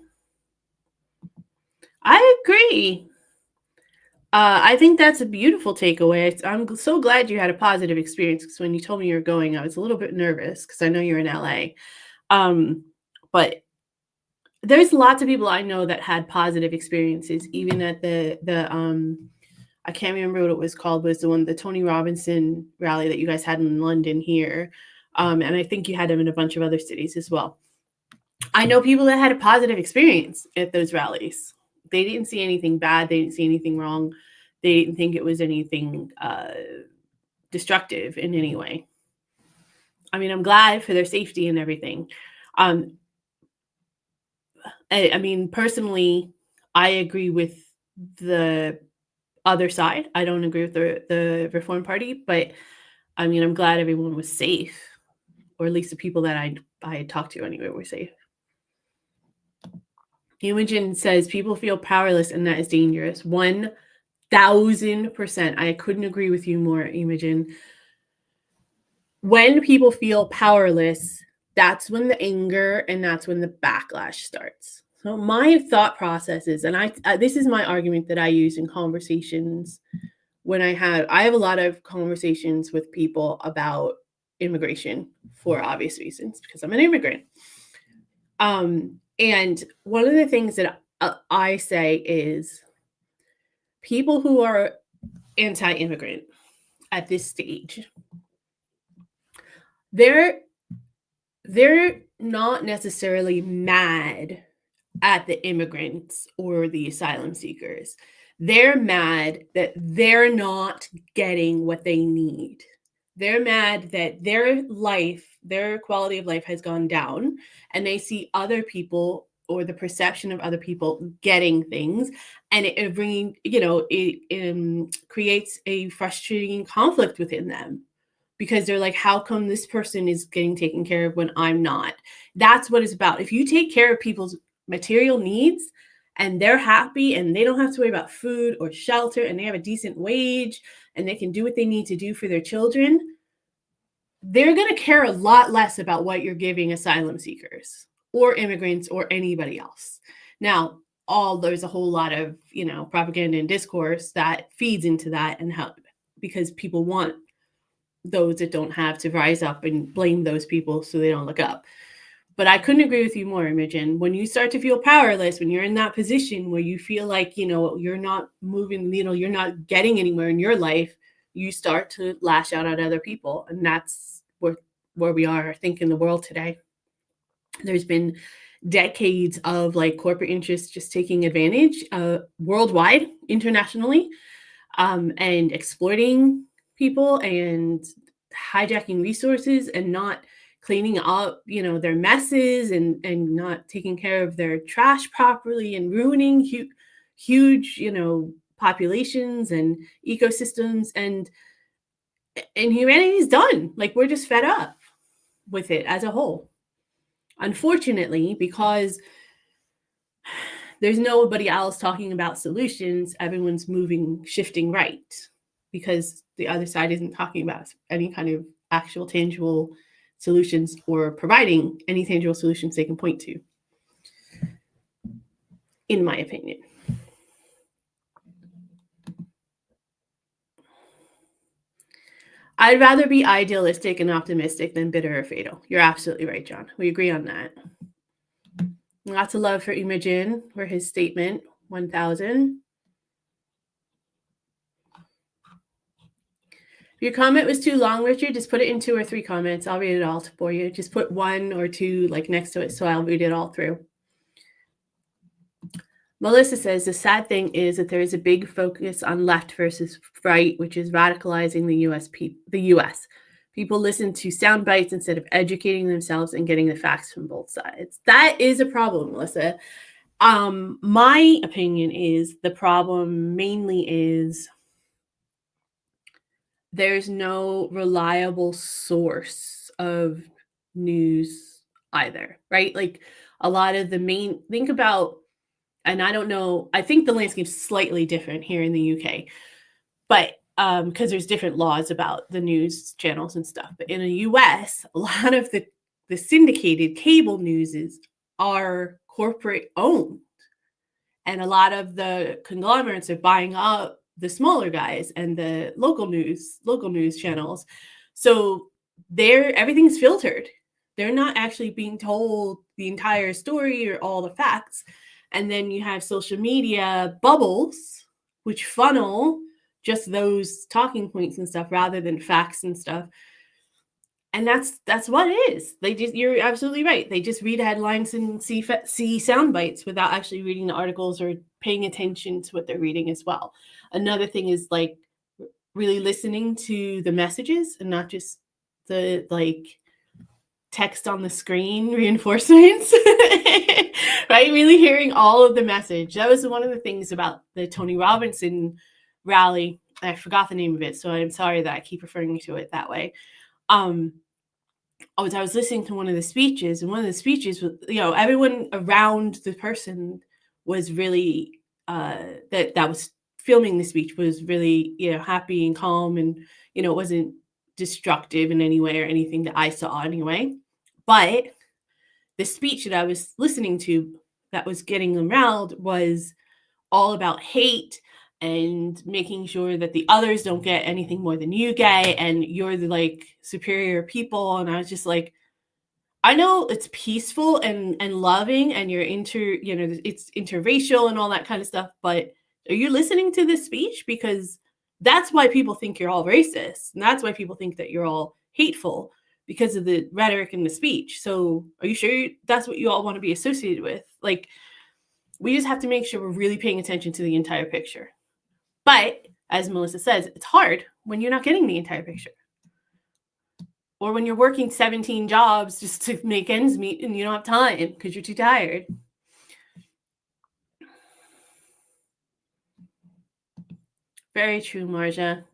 I agree. I think that's a beautiful takeaway. I'm so glad you had a positive experience because when you told me you were going, I was a little bit nervous because I know you're in LA. Um, but there's lots of people I know that had positive experiences, even at the I can't remember what it was called, was the Tony Robinson rally that you guys had in London here. And I think you had them in a bunch of other cities as well. I know people that had a positive experience at those rallies. They didn't see anything bad. They didn't see anything wrong. They didn't think it was anything destructive in any way. I mean, I'm glad for their safety and everything. I mean, personally, I agree with the other side. I don't agree with the Reform Party, but I mean, I'm glad everyone was safe, or at least the people that I had talked to anyway were safe. Imogen says people feel powerless and that is dangerous. 1000%. I couldn't agree with you more, Imogen. When people feel powerless, that's when the anger and that's when the backlash starts. So my thought process is, and this is my argument that I use in conversations when I have a lot of conversations with people about immigration for obvious reasons because I'm an immigrant. And one of the things that I say is people who are anti-immigrant at this stage, they're not necessarily mad at the immigrants or the asylum seekers. They're mad that they're not getting what they need. They're mad that their quality of life has gone down, and they see other people or the perception of other people getting things, and it creates a frustrating conflict within them because they're like, how come this person is getting taken care of when I'm not? That's what it's about. If you take care of people's material needs and they're happy and they don't have to worry about food or shelter and they have a decent wage and they can do what they need to do for their children, they're going to care a lot less about what you're giving asylum seekers or immigrants or anybody else. Now, there's a whole lot of, propaganda and discourse that feeds into that and how, because people want those that don't have to rise up and blame those people so they don't look up. But I couldn't agree with you more, Imogen. When you start to feel powerless, when you're in that position where you feel like, you're not moving, you're not getting anywhere in your life, you start to lash out at other people. And that's where we are, I think, in the world today. There's been decades of corporate interests just taking advantage worldwide, internationally, and exploiting people and hijacking resources and not cleaning up, their messes and not taking care of their trash properly and ruining huge, populations and ecosystems, and humanity's done. We're just fed up with it as a whole. Unfortunately, because there's nobody else talking about solutions, everyone's shifting right, because the other side isn't talking about any kind of actual tangible solutions or providing any tangible solutions they can point to, in my opinion. I'd rather be idealistic and optimistic than bitter or fatal. You're absolutely right, John. We agree on that. Lots of love for Imogen for his statement. 1000. If your comment was too long, Richard, just put it in 2 or 3 comments. I'll read it all for you. Just put 1 or 2 next to it, so I'll read it all through. Melissa says the sad thing is that there is a big focus on left versus right, which is radicalizing the U.S. People listen to sound bites instead of educating themselves and getting the facts from both sides. That is a problem, Melissa. My opinion is the problem mainly is there's no reliable source of news either, right? A lot of the think about, and I don't know, I think the landscape's slightly different here in the UK, but because there's different laws about the news channels and stuff. But in the US, a lot of the syndicated cable news are corporate owned. And a lot of the conglomerates are buying up the smaller guys and the local news channels. So everything's filtered. They're not actually being told the entire story or all the facts. And then you have social media bubbles, which funnel just those talking points and stuff rather than facts and stuff. And that's what it is. You're absolutely right. They just read headlines and see sound bites without actually reading the articles or paying attention to what they're reading as well. Another thing is like really listening to the messages and not just the like text on the screen reinforcements. Right? Really hearing all of the message. That was one of the things about the Tony Robinson rally. I forgot the name of it, so I'm sorry that I keep referring to it that way. I was listening to one of the speeches, and one of the speeches was, everyone around the person was really that was filming the speech was really, happy and calm, and it wasn't destructive in any way or anything that I saw anyway. But the speech that I was listening to that was getting around was all about hate and making sure that the others don't get anything more than you get, and you're the like superior people. And I was just like, I know it's peaceful and loving, and you're it's interracial and all that kind of stuff, but are you listening to this speech? Because that's why people think you're all racist, and that's why people think that you're all hateful, because of the rhetoric in the speech. So are you sure that's what you all want to be associated with? Like, we just have to make sure we're really paying attention to the entire picture. But as Melissa says, it's hard when you're not getting the entire picture, or when you're working 17 jobs just to make ends meet and you don't have time because you're too tired. Very true, Marja.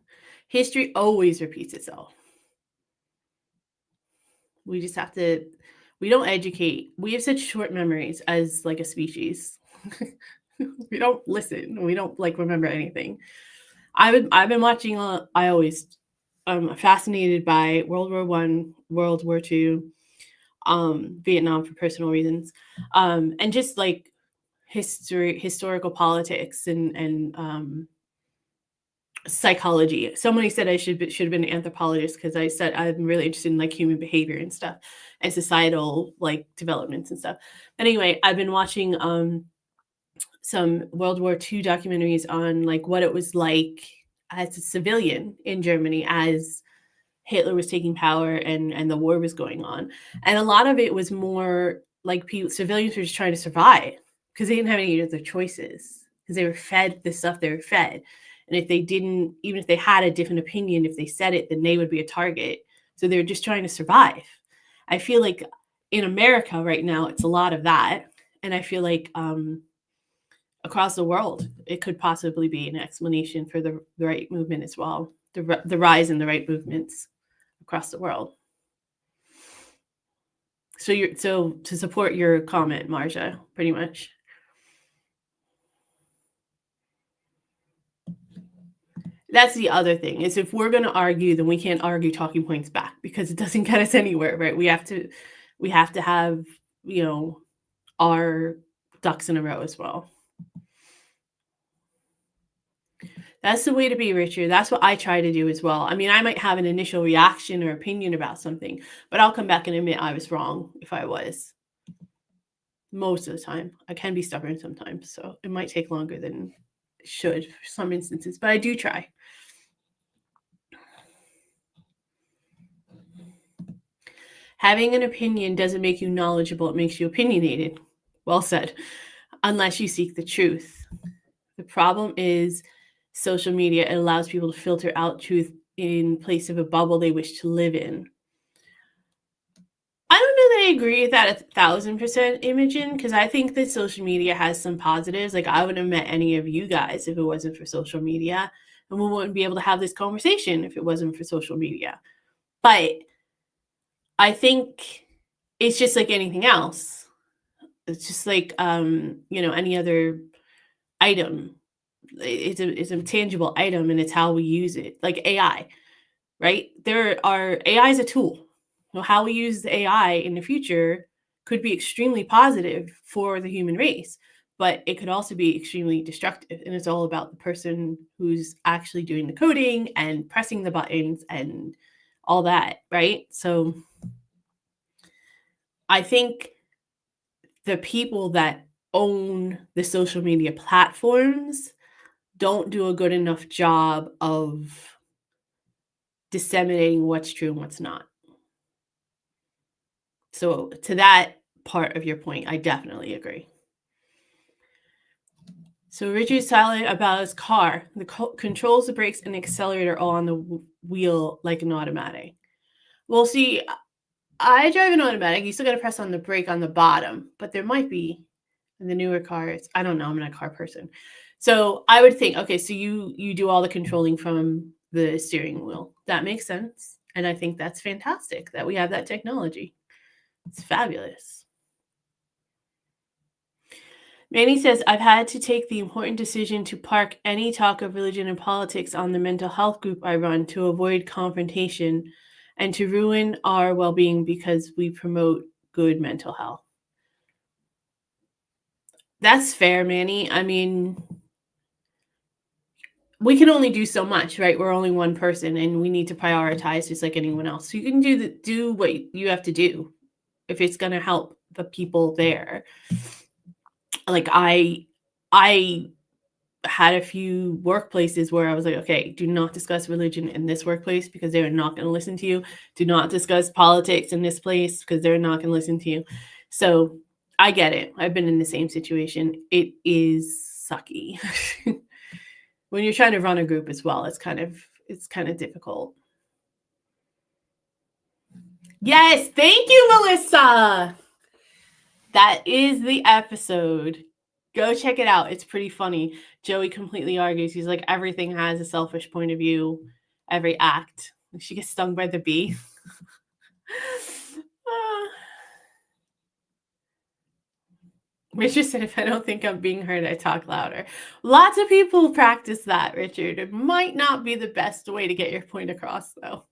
History always repeats itself. We just have to, we don't educate. We have such short memories as like a species. We don't listen. We don't like remember anything. I've been watching, I'm fascinated by World War I, World War II, Vietnam for personal reasons, and just like historical politics and psychology. Somebody said I should have been an anthropologist, because I said I'm really interested in like human behavior and stuff and societal like developments and stuff. Anyway, I've been watching some World War II documentaries on like what it was like as a civilian in Germany as Hitler was taking power and the war was going on. And a lot of it was more like civilians were just trying to survive because they didn't have any other choices, because they were fed the stuff they were fed. And if they didn't, even if they had a different opinion, if they said it, then they would be a target. So they were just trying to survive. I feel like in America right now, it's a lot of that. And I feel like across the world, it could possibly be an explanation for the right movement as well, the rise in the right movements across the world. So to support your comment, Marja, pretty much. That's the other thing, is if we're going to argue, then we can't argue talking points back, because it doesn't get us anywhere, right? We have to have, our ducks in a row as well. That's the way to be, Richard. That's what I try to do as well. I mean, I might have an initial reaction or opinion about something, but I'll come back and admit I was wrong if I was. Most of the time. I can be stubborn sometimes, so it might take longer than it should for some instances, but I do try. Having an opinion doesn't make you knowledgeable. It makes you opinionated. Well said. Unless you seek the truth. The problem is social media. It allows people to filter out truth in place of a bubble they wish to live in. I don't know that I agree with that 1,000%, Imogen, because I think that social media has some positives. Like, I wouldn't have met any of you guys if it wasn't for social media, and we wouldn't be able to have this conversation if it wasn't for social media. But I think it's just like anything else. It's just like any other item. It's a tangible item, and it's how we use it. Like AI, right? AI is a tool. How we use the AI in the future could be extremely positive for the human race, but it could also be extremely destructive. And it's all about the person who's actually doing the coding and pressing the buttons and all that, right? So I think the people that own the social media platforms don't do a good enough job of disseminating what's true and what's not. So to that part of your point, I definitely agree. So Richard's silent about his car. The controls, the brakes, and the accelerator all on the wheel like an automatic. Well, see, I drive an automatic. You still got to press on the brake on the bottom, but there might be in the newer cars. I don't know. I'm not a car person. So I would think, okay, so you do all the controlling from the steering wheel. That makes sense. And I think that's fantastic that we have that technology. It's fabulous. Manny says, I've had to take the important decision to park any talk of religion and politics on the mental health group I run to avoid confrontation and to ruin our well-being because we promote good mental health. That's fair, Manny. I mean, we can only do so much, right? We're only one person and we need to prioritize just like anyone else. So you can do what you have to do if it's going to help the people there. Like I had a few workplaces where I was like, okay, do not discuss religion in this workplace because they're not going to listen to you. Do not discuss politics in this place because they're not going to listen to you. So I get it. I've been in the same situation. It is sucky. When you're trying to run a group as well, it's kind of difficult. Yes, thank you, Melissa. That is the episode. Go check it out. It's pretty funny. Joey completely argues. He's like, everything has a selfish point of view, every act. She gets stung by the bee. Richard said, if I don't think I'm being heard, I talk louder. Lots of people practice that, Richard. It might not be the best way to get your point across, though.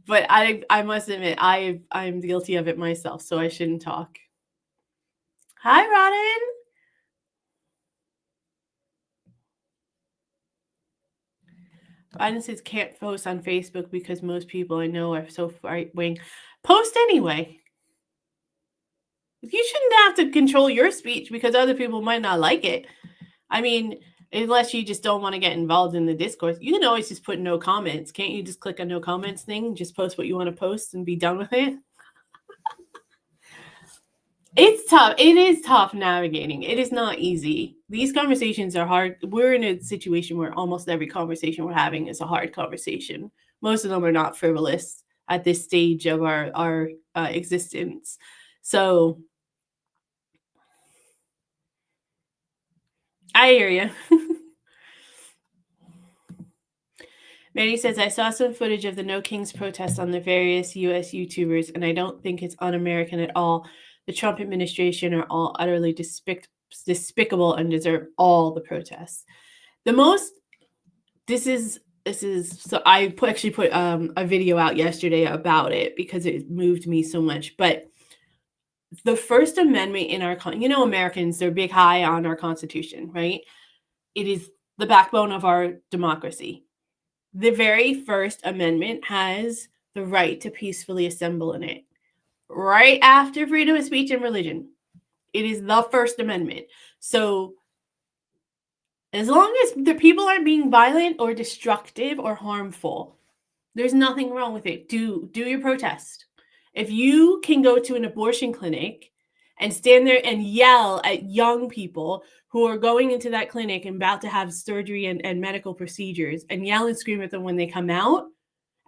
But I must admit, I'm guilty of it myself, so I shouldn't talk. Hi, Rodden. Biden says can't post on Facebook because most people I know are so right-wing. Post anyway. You shouldn't have to control your speech because other people might not like it. I mean, unless you just don't want to get involved in the discourse, you can always just put no comments. Can't you just click a no comments thing? Just post what you want to post and be done with it? It's tough. It is tough navigating. It is not easy. These conversations are hard. We're in a situation where almost every conversation we're having is a hard conversation. Most of them are not frivolous at this stage of our existence. So I hear you. Manny says, I saw some footage of the No Kings protests on the various U.S. YouTubers, and I don't think it's un-American at all. The Trump administration are all utterly despicable and deserve all the protests. This is so I actually put a video out yesterday about it because it moved me so much. But the First Amendment in our, Americans, they're big high on our Constitution, right? It is the backbone of our democracy. The very First Amendment has the right to peacefully assemble in it. Right after freedom of speech and religion. It is the First Amendment. So as long as the people aren't being violent or destructive or harmful, there's nothing wrong with it. Do your protest. If you can go to an abortion clinic and stand there and yell at young people who are going into that clinic and about to have surgery and medical procedures and yell and scream at them when they come out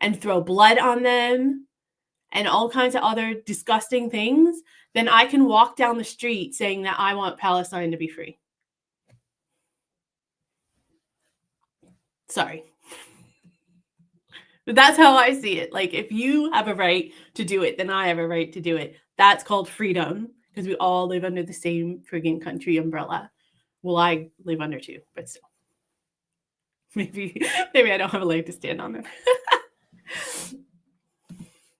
and throw blood on them and all kinds of other disgusting things, then I can walk down the street saying that I want Palestine to be free. Sorry. But that's how I see it. Like, if you have a right to do it, then I have a right to do it. That's called freedom because we all live under the same friggin' country umbrella. Well, I live under two, but still. Maybe I don't have a leg to stand on it.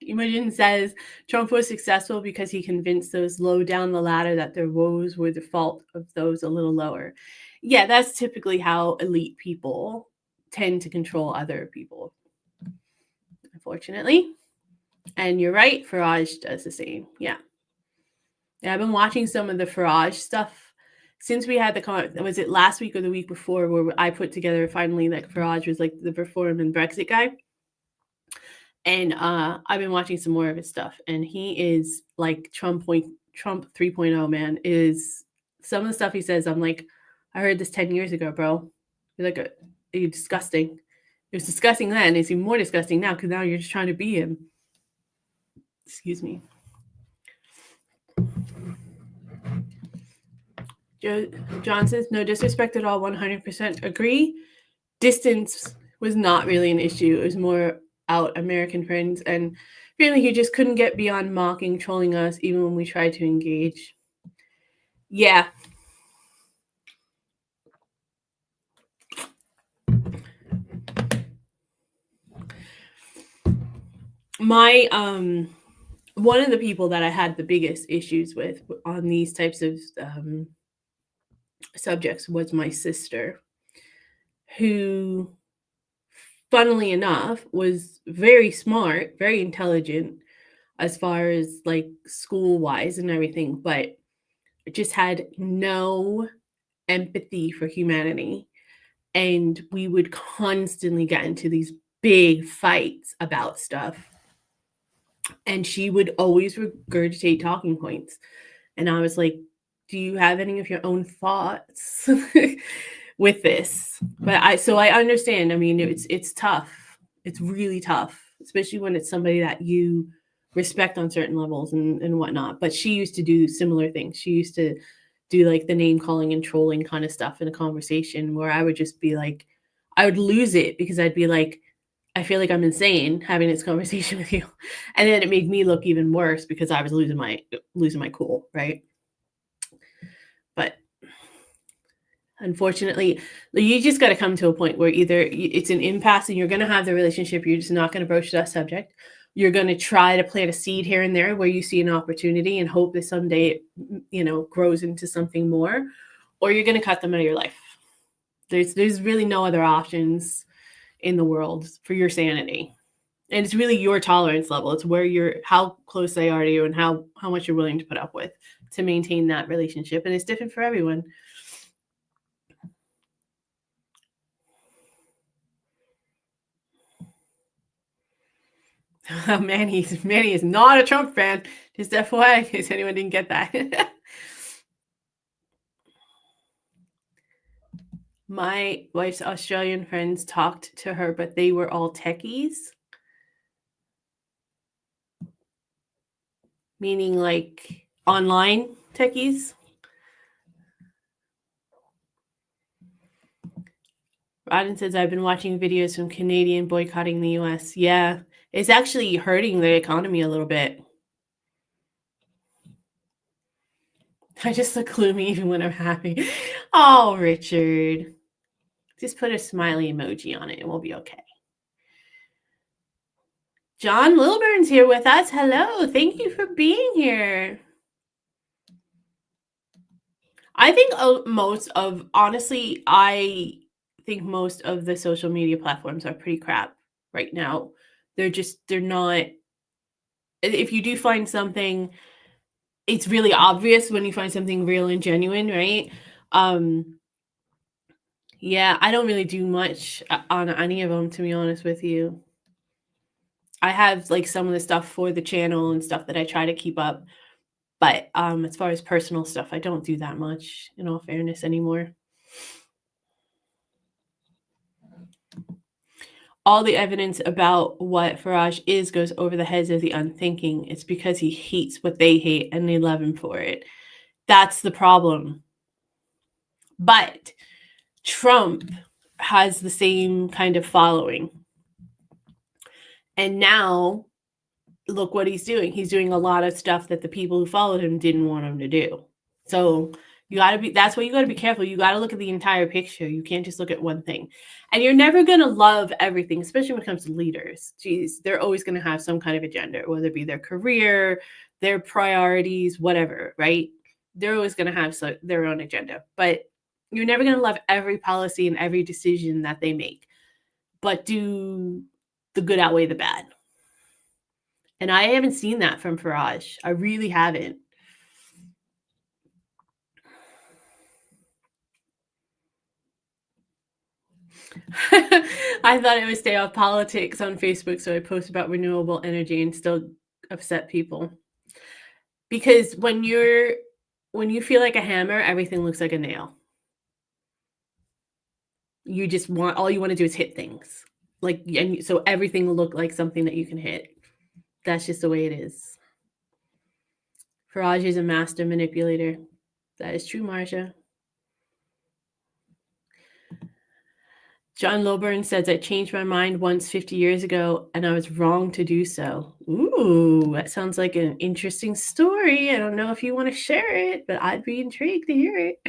Imogen says Trump was successful because he convinced those low down the ladder that their woes were the fault of those a little lower. Yeah, that's typically how elite people tend to control other people, unfortunately. And you're right, Farage does the same. Yeah. And I've been watching some of the Farage stuff since we had was it last week or the week before, where I put together finally like Farage was like the Reform and Brexit guy. And I've been watching some more of his stuff, and he is like Trump 3.0, man. Is some of the stuff he says, I'm like, I heard this 10 years ago, bro. You're like, you're disgusting. It was disgusting then. It's even more disgusting now because now you're just trying to be him. Excuse me. John says, no disrespect at all, 100% agree. Distance was not really an issue. It was more out American friends. And really, he just couldn't get beyond mocking, trolling us, even when we tried to engage. Yeah. My, one of the people that I had the biggest issues with on these types of subjects was my sister, who, funnily enough, was very smart, very intelligent as far as like school wise and everything, but just had no empathy for humanity. And we would constantly get into these big fights about stuff. And she would always regurgitate talking points. And I was like, do you have any of your own thoughts with this? But I understand. I mean, it's tough. It's really tough, especially when it's somebody that you respect on certain levels and whatnot. But she used to do similar things. She used to do like the name calling and trolling kind of stuff in a conversation where I would just be like, I would lose it because I'd be like, I feel like I'm insane having this conversation with you. And then it made me look even worse because I was losing my cool, right? But unfortunately, you just got to come to a point where either it's an impasse and you're going to have the relationship, you're just not going to broach that subject. You're going to try to plant a seed here and there where you see an opportunity and hope that someday it, grows into something more, or you're going to cut them out of your life. There's really no other options in the world for your sanity. And it's really your tolerance level. It's how close they are to you and how much you're willing to put up with to maintain that relationship. And it's different for everyone. Manny is not a Trump fan. Just FYI, in case anyone didn't get that. My wife's Australian friends talked to her, but they were all techies. Meaning like online techies. Rodden says, I've been watching videos from Canadian boycotting the US. Yeah, it's actually hurting the economy a little bit. I just look gloomy even when I'm happy. Oh, Richard. Just put a smiley emoji on it and we'll be okay. John Lilburn's here with us. Hello. Thank you for being here. I think most of the social media platforms are pretty crap right now. They're not. If you do find something, it's really obvious when you find something real and genuine, right? Yeah, I don't really do much on any of them, to be honest with you. I have like some of the stuff for the channel and stuff that I try to keep up. But as far as personal stuff, I don't do that much, in all fairness, anymore. All the evidence about what Farage is goes over the heads of the unthinking. It's because he hates what they hate and they love him for it. That's the problem. But Trump has the same kind of following. And now, look what he's doing. He's doing a lot of stuff that the people who followed him didn't want him to do. So That's why you gotta be careful. You gotta look at the entire picture. You can't just look at one thing. And you're never gonna love everything, especially when it comes to leaders. Geez, they're always gonna have some kind of agenda, whether it be their career, their priorities, whatever, right? They're always gonna have their own agenda. But you're never gonna love every policy and every decision that they make. But do the good outweigh the bad? And I haven't seen that from Farage. I really haven't. I thought it would stay off politics on Facebook, so I post about renewable energy and still upset people. Because when you feel like a hammer, everything looks like a nail. All you want to do is hit things. So everything will look like something that you can hit. That's just the way it is. Farage is a master manipulator. That is true, Marcia. John Loburn says, I changed my mind once 50 years ago, and I was wrong to do so. Ooh, that sounds like an interesting story. I don't know if you want to share it, but I'd be intrigued to hear it.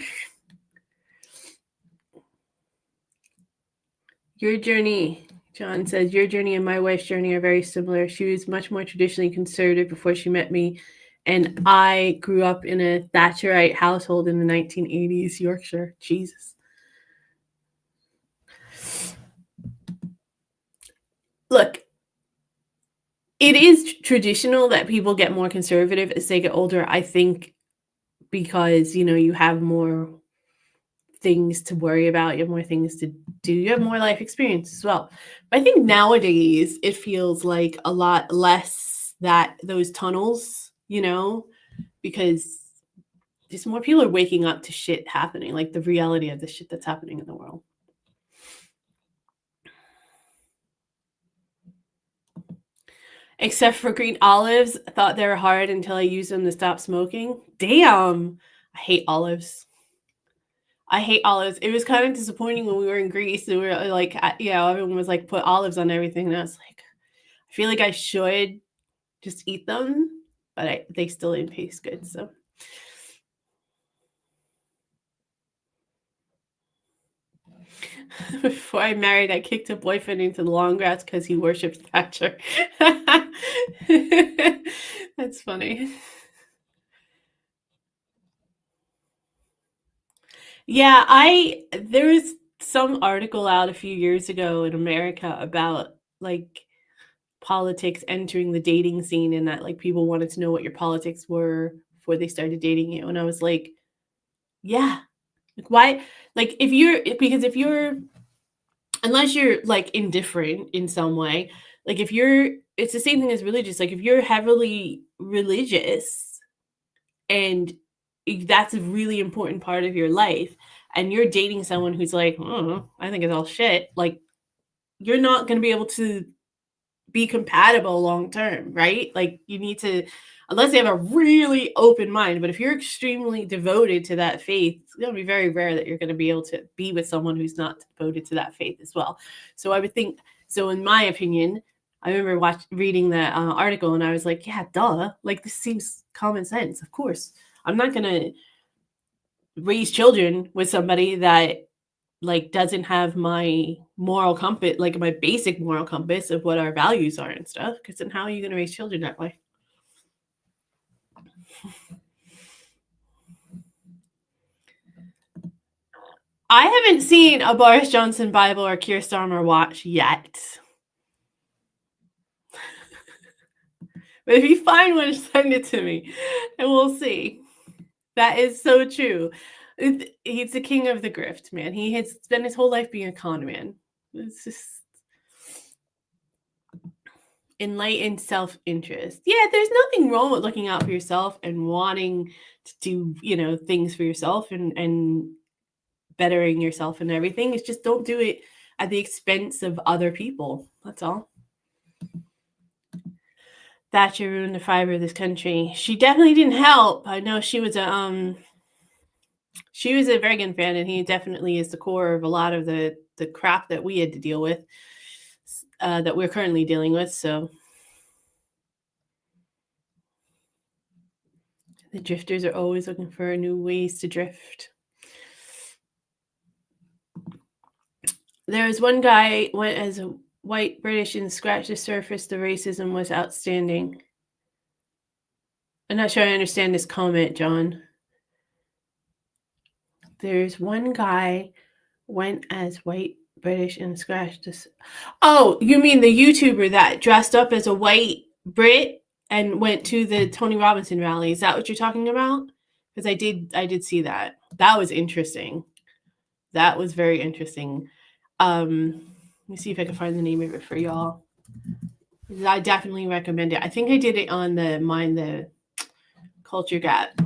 Your journey, John says, your journey and my wife's journey are very similar. She was much more traditionally conservative before she met me, and I grew up in a Thatcherite household in the 1980s, Yorkshire. Jesus. Look, it is traditional that people get more conservative as they get older, I think, because, you have more things to worry about, you have more things to do, you have more life experience as well. But I think nowadays it feels like a lot less those tunnels, because just more people are waking up to shit happening, like the reality of the shit that's happening in the world. Except for green olives, I thought they were hard until I used them to stop smoking. Damn, I hate olives. It was kind of disappointing when we were in Greece. And we were like, everyone was like, put olives on everything. And I was like, I feel like I should just eat them, but they still didn't taste good. So. Before I married, I kicked a boyfriend into the long grass because he worships Thatcher. That's funny. Yeah, there was some article out a few years ago in America about like politics entering the dating scene, and that like people wanted to know what your politics were before they started dating you. And I was like, yeah. Like why? Like if you're unless you're like indifferent in some way, like it's the same thing as religious. Like if you're heavily religious and that's a really important part of your life, and you're dating someone who's like, I think it's all shit, like you're not going to be able to be compatible long term, right? Like you need to, unless you have a really open mind. But if you're extremely devoted to that faith, it's going to be very rare that you're going to be able to be with someone who's not devoted to that faith as well. So I would think, so in my opinion, I remember reading that article, and I was like, yeah, duh. Like this seems common sense. Of course, I'm not going to raise children with somebody that like doesn't have my moral compass, like my basic moral compass of what our values are and stuff. Because then how are you going to raise children that way? I haven't seen a Boris Johnson Bible or Keir Starmer watch yet. But if you find one, send it to me and we'll see. That is so true. He's the king of the grift, man. He has spent his whole life being a con man. It's just enlightened self-interest. Yeah, there's nothing wrong with looking out for yourself and wanting to do, things for yourself and bettering yourself and everything. It's just don't do it at the expense of other people. That's all. Thatcher ruined the fiber of this country. She definitely didn't help. I know she was a Reagan fan, and he definitely is the core of a lot of the crap that we had to deal with, that we're currently dealing with. So The drifters are always looking for new ways to drift. There was one guy went as a white British and scratched the surface. The racism was outstanding. I'm not sure I understand this comment, John. There's one guy went as white British and scratched this. Oh, you mean the YouTuber that dressed up as a white Brit and went to the Tony Robinson rally? Is that what you're talking about? Because I did see that. That was interesting. That was very interesting. Let me see if I can find the name of it for y'all. I definitely recommend it. I think I did it on the Mind the Culture Gap.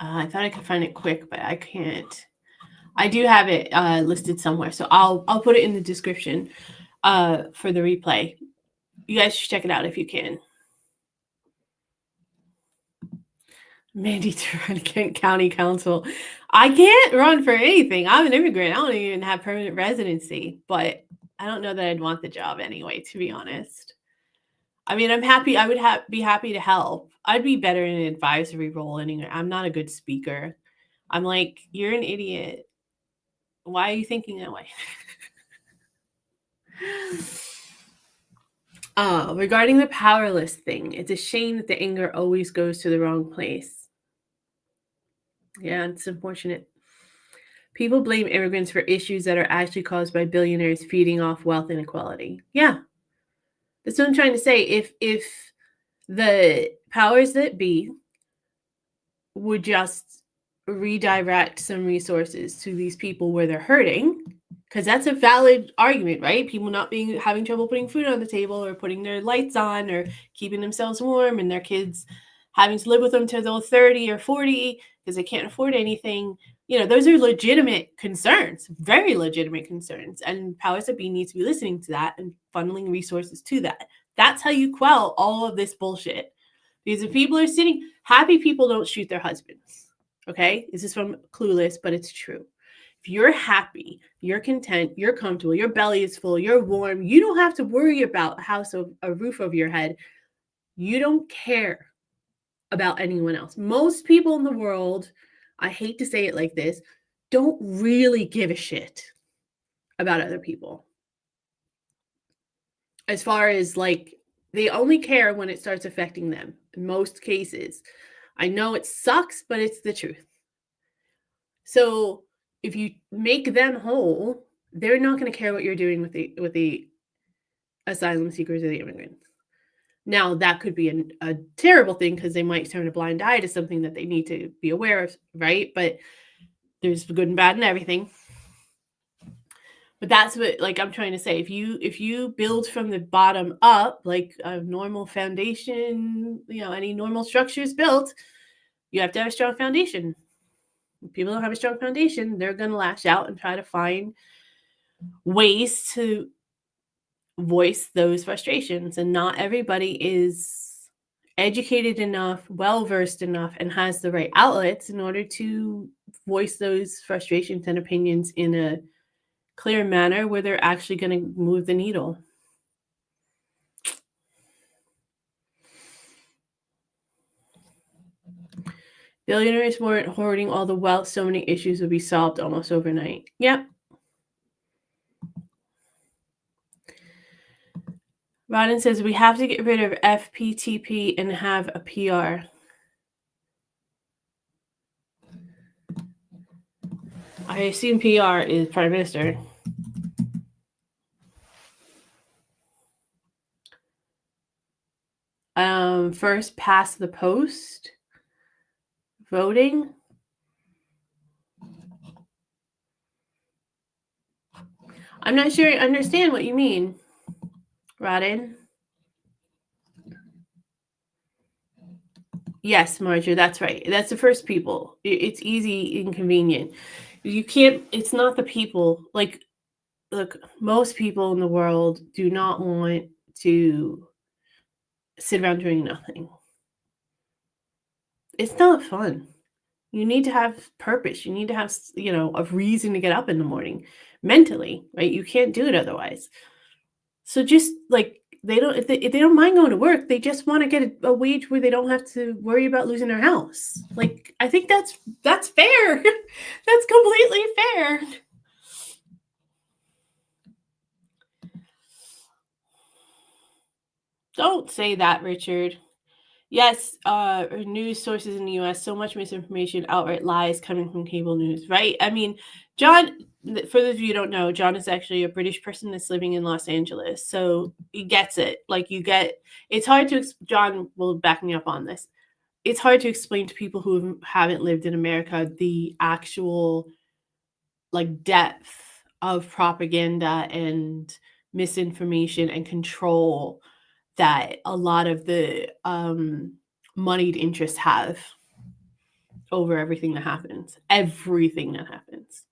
I thought I could find it quick, but I can't. I do have it listed somewhere, so I'll put it in the description for the replay. You guys should check it out if you can. Mandy to run Kent County Council. I can't run for anything. I'm an immigrant. I don't even have permanent residency, but I don't know that I'd want the job anyway, to be honest. I mean, I'm happy. I would be happy to help. I'd be better in an advisory role anyway. I'm not a good speaker. I'm like, you're an idiot. Why are you thinking that way? Regarding the powerless thing, it's a shame that the anger always goes to the wrong place. Yeah, it's unfortunate. People blame immigrants for issues that are actually caused by billionaires feeding off wealth inequality. Yeah. That's what I'm trying to say. If the powers that be would just redirect some resources to these people where they're hurting, because that's a valid argument, right? People not having trouble putting food on the table or putting their lights on or keeping themselves warm, and their kids having to live with them till they're 30 or 40 because they can't afford anything. Those are legitimate concerns, very legitimate concerns, and powers that be need to be listening to that and funneling resources to that. That's how you quell all of this bullshit. Because if people are happy people don't shoot their husbands. Okay? This is from Clueless, but it's true. If you're happy, you're content, you're comfortable, your belly is full, you're warm, you don't have to worry about a roof over your head. You don't care about anyone else. Most people in the world, I hate to say it like this, don't really give a shit about other people. As far as they only care when it starts affecting them in most cases. I know it sucks, but it's the truth. So if you make them whole, they're not going to care what you're doing with the asylum seekers or the immigrants. Now, that could be a terrible thing because they might turn a blind eye to something that they need to be aware of, right? But there's good and bad in everything. But that's what I'm trying to say. If you build from the bottom up, like a normal foundation, any normal structure is built, you have to have a strong foundation. If people don't have a strong foundation, they're going to lash out and try to find ways to voice those frustrations. And not everybody is educated enough, well-versed enough, and has the right outlets in order to voice those frustrations and opinions in a clear manner where they're actually going to move the needle. Billionaires weren't hoarding all the wealth, so many issues would be solved almost overnight. Yep. Rodden says we have to get rid of FPTP and have a PR. I assume PR is Prime Minister. First past the post voting. I'm not sure I understand what you mean, Rodden. Yes, Marjorie, that's right. That's the first people. It's easy and convenient. You can't, it's not the people. Like, look, most people in the world do not want to sit around doing nothing. It's not fun. You need to have purpose. You need to have, a reason to get up in the morning mentally, right? You can't do it otherwise. So just like if they don't mind going to work, they just want to get a wage where they don't have to worry about losing their house. Like, I think that's fair. That's completely fair. Don't say that, Richard. Yes, news sources in the US, so much misinformation, outright lies coming from cable news, right? I mean, John, for those of you who don't know, John is actually a British person that's living in Los Angeles. So he gets it. Like, it's hard to, John will back me up on this. It's hard to explain to people who haven't lived in America the actual, like, depth of propaganda and misinformation and control that a lot of the moneyed interests have over everything that happens. Everything that happens.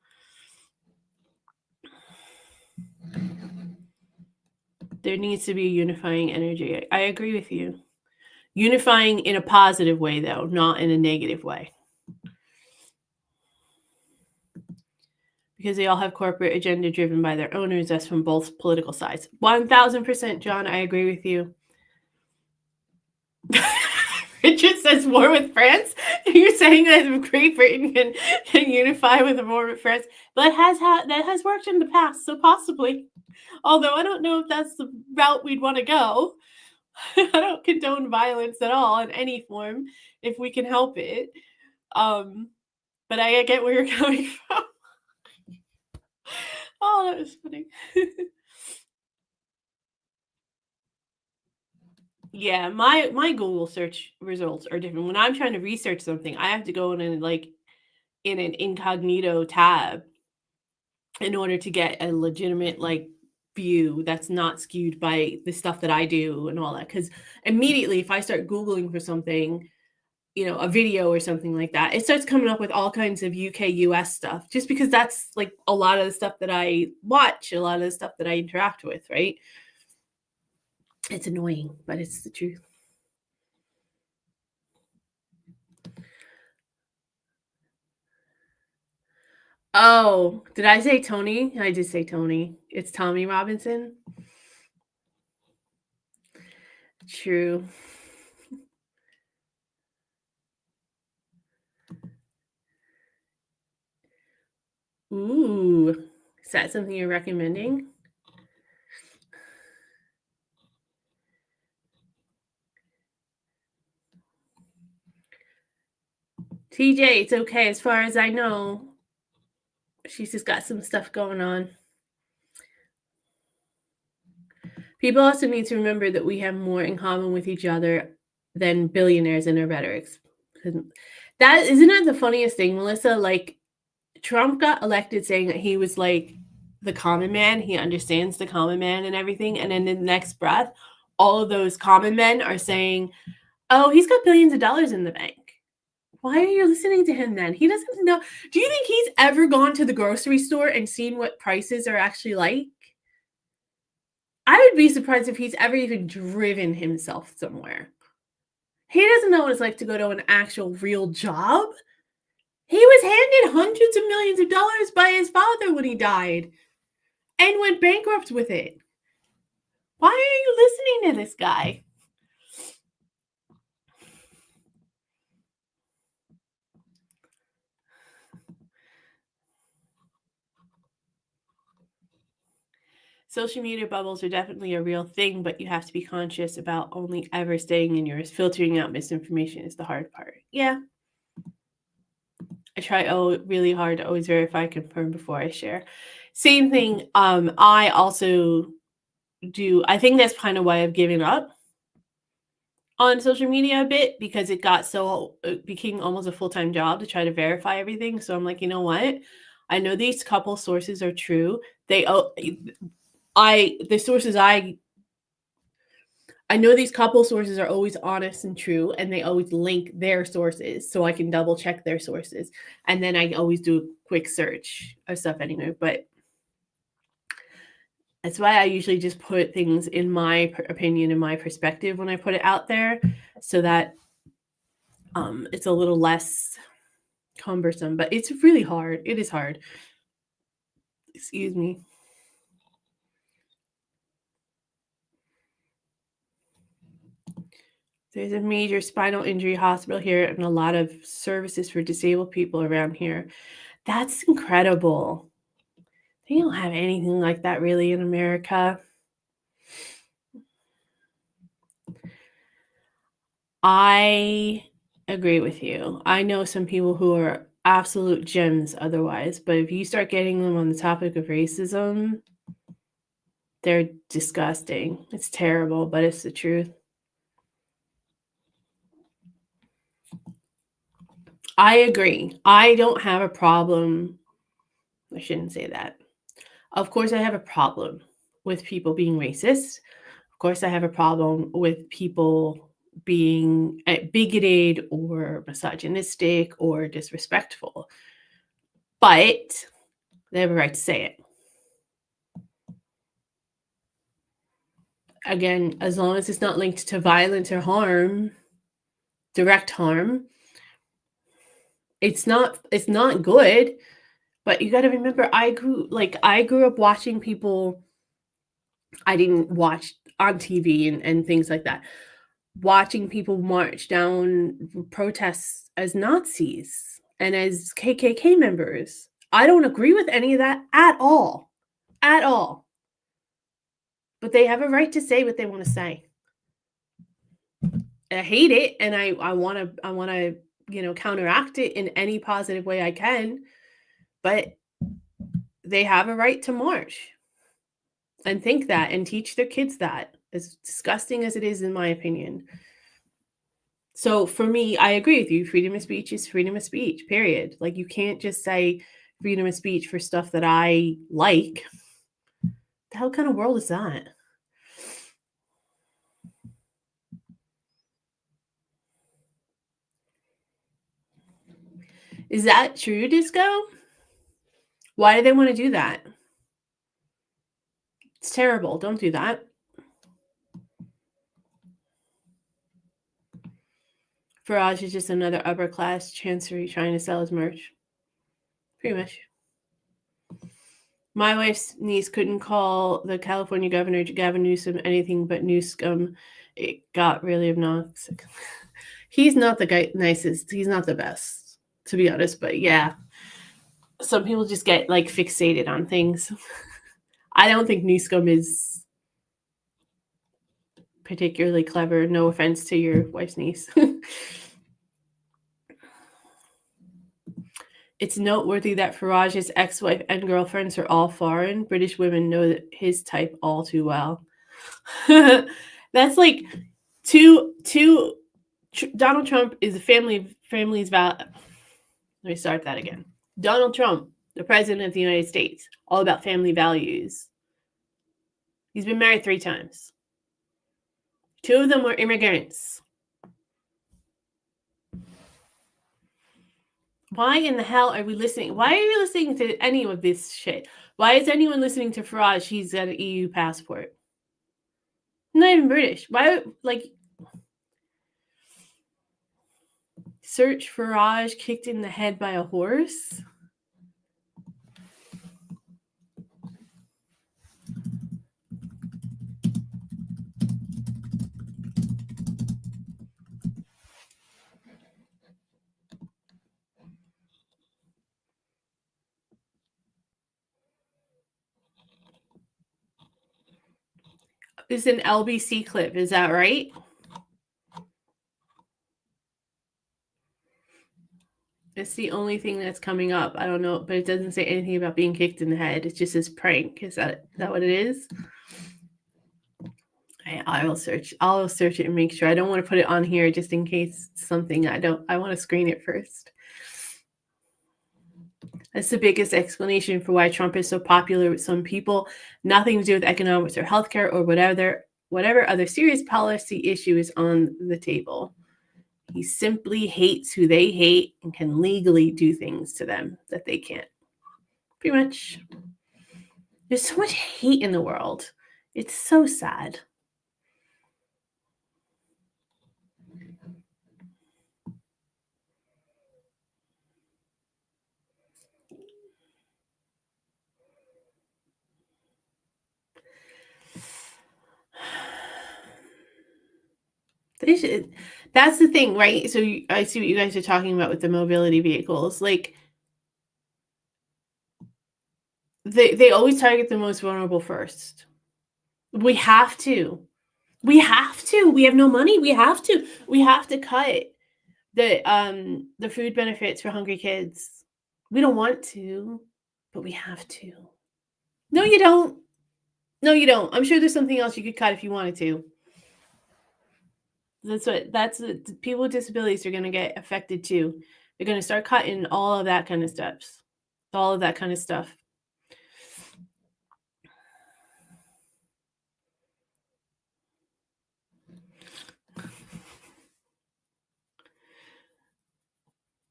There needs to be a unifying energy. I agree with you. Unifying in a positive way, though, not in a negative way. Because they all have corporate agenda driven by their owners. That's from both political sides. 1000%, John, I agree with you. Richard says war with France. You're saying that Great Britain can unify with a war with France. That has worked in the past, so possibly. Although I don't know if that's the route we'd want to go. I don't condone violence at all in any form if we can help it. But I get where you're coming from. Oh, that was funny. Yeah, my Google search results are different. When I'm trying to research something, I have to go in in an incognito tab in order to get a legitimate view that's not skewed by the stuff that I do and all that. Because immediately, if I start Googling for something, a video or something like that, it starts coming up with all kinds of UK, US stuff, just because that's like a lot of the stuff that I watch, a lot of the stuff that I interact with, right? It's annoying, but it's the truth. Oh, did I say Tony? I did say Tony. It's Tommy Robinson. True. Ooh, is that something you're recommending? TJ, it's okay. As far as I know, she's just got some stuff going on. People also need to remember that we have more in common with each other than billionaires and their rhetorics. That isn't that the funniest thing, Melissa? Like, Trump got elected saying that he was like the common man. He understands the common man and everything. And then in the next breath, all of those common men are saying, oh, he's got billions of dollars in the bank. Why are you listening to him then? He doesn't know. Do you think he's ever gone to the grocery store and seen what prices are actually like? I would be surprised if he's ever even driven himself somewhere. He doesn't know what it's like to go to an actual real job. He was handed hundreds of millions of dollars by his father when he died and went bankrupt with it. Why are you listening to this guy? Social media bubbles are definitely a real thing, but you have to be conscious about only ever staying in yours. Filtering out misinformation is the hard part. Yeah. I try really hard to always verify, confirm before I share. Same thing. I also do. I think that's kind of why I've given up on social media a bit, because it became almost a full-time job to try to verify everything. So I'm like, you know what? I know these couple sources are true. The sources I know these couple sources are always honest and true, and they always link their sources so I can double check their sources. And then I always do a quick search of stuff anyway. But that's why I usually just put things in my opinion and my perspective when I put it out there, so that it's a little less cumbersome. But it's really hard. It is hard. Excuse me. There's a major spinal injury hospital here and a lot of services for disabled people around here. That's incredible. They don't have anything like that really in America. I agree with you. I know some people who are absolute gems otherwise, but if you start getting them on the topic of racism, they're disgusting. It's terrible, but it's the truth. I agree. I don't have a problem. I shouldn't say that. Of course, I have a problem with people being racist. Of course, I have a problem with people being bigoted or misogynistic or disrespectful. But they have a right to say it. Again, as long as it's not linked to violence or harm, direct harm, it's not good. But you got to remember, I grew up watching people I didn't watch on TV and things like that. Watching people march down protests as Nazis and as KKK members. I don't agree with any of that at all. At all. But they have a right to say what they want to say. I hate it, and I want to counteract it in any positive way I can. But they have a right to march and think that and teach their kids that, as disgusting as it is, in my opinion. So for me, I agree with you. Freedom of speech is freedom of speech, period. Like, you can't just say freedom of speech for stuff that I like. The hell kind of world is that? Is that true, Disco? Why do they want to do that? It's terrible. Don't do that. Farage is just another upper class chancery trying to sell his merch. Pretty much. My wife's niece couldn't call the California governor, Gavin Newsom, anything but new scum. It got really obnoxious. He's not the nicest. He's not the best, to be honest. But yeah, some people just get like fixated on things. I don't think new scum is particularly clever. No offense to your wife's niece. It's noteworthy that Farage's ex-wife and girlfriends are all foreign. British women know his type all too well. That's like Donald Trump is a family's value. Let me start that again. Donald Trump, the president of the United States, all about family values. He's been married 3 times. 2 of them were immigrants. Why in the hell are we listening? Why are you listening to any of this shit? Why is anyone listening to Farage? He's got an EU passport. Not even British. Why, like, search Farage kicked in the head by a horse? It's an LBC clip, is that right? It's the only thing that's coming up. I don't know, but it doesn't say anything about being kicked in the head. It just says prank. Is that what it is? I will search it and make sure. I don't want to put it on here just in case something I want to screen it first. That's the biggest explanation for why Trump is so popular with some people. Nothing to do with economics or healthcare or whatever. whatever other serious policy issue is on the table. He simply hates who they hate and can legally do things to them that they can't. Pretty much. There's so much hate in the world. It's so sad. That's the thing, right? So I see what you guys are talking about with the mobility vehicles. Like, they always target the most vulnerable first. We have to. We have to. We have no money. We have to. We have to cut the food benefits for hungry kids. We don't want to, but we have to. No, you don't. No, you don't. I'm sure there's something else you could cut if you wanted to. That's what people with disabilities are going to get affected too. They're going to start cutting all of that kind of stuff. All of that kind of stuff.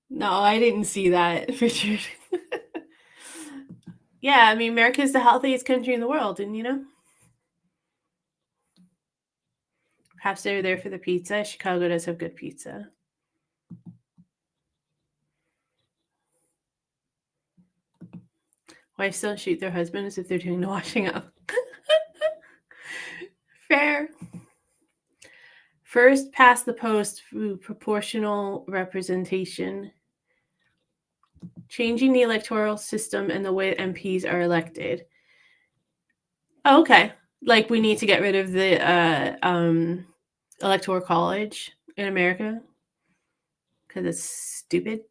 No, I didn't see that, Richard. Yeah, I mean, America is the healthiest country in the world, and perhaps they're there for the pizza. Chicago does have good pizza. Wives don't shoot their husbands if they're doing the washing up. Fair. First past the post through proportional representation. Changing the electoral system and the way MPs are elected. Oh, okay. Like, we need to get rid of the electoral college in America because it's stupid.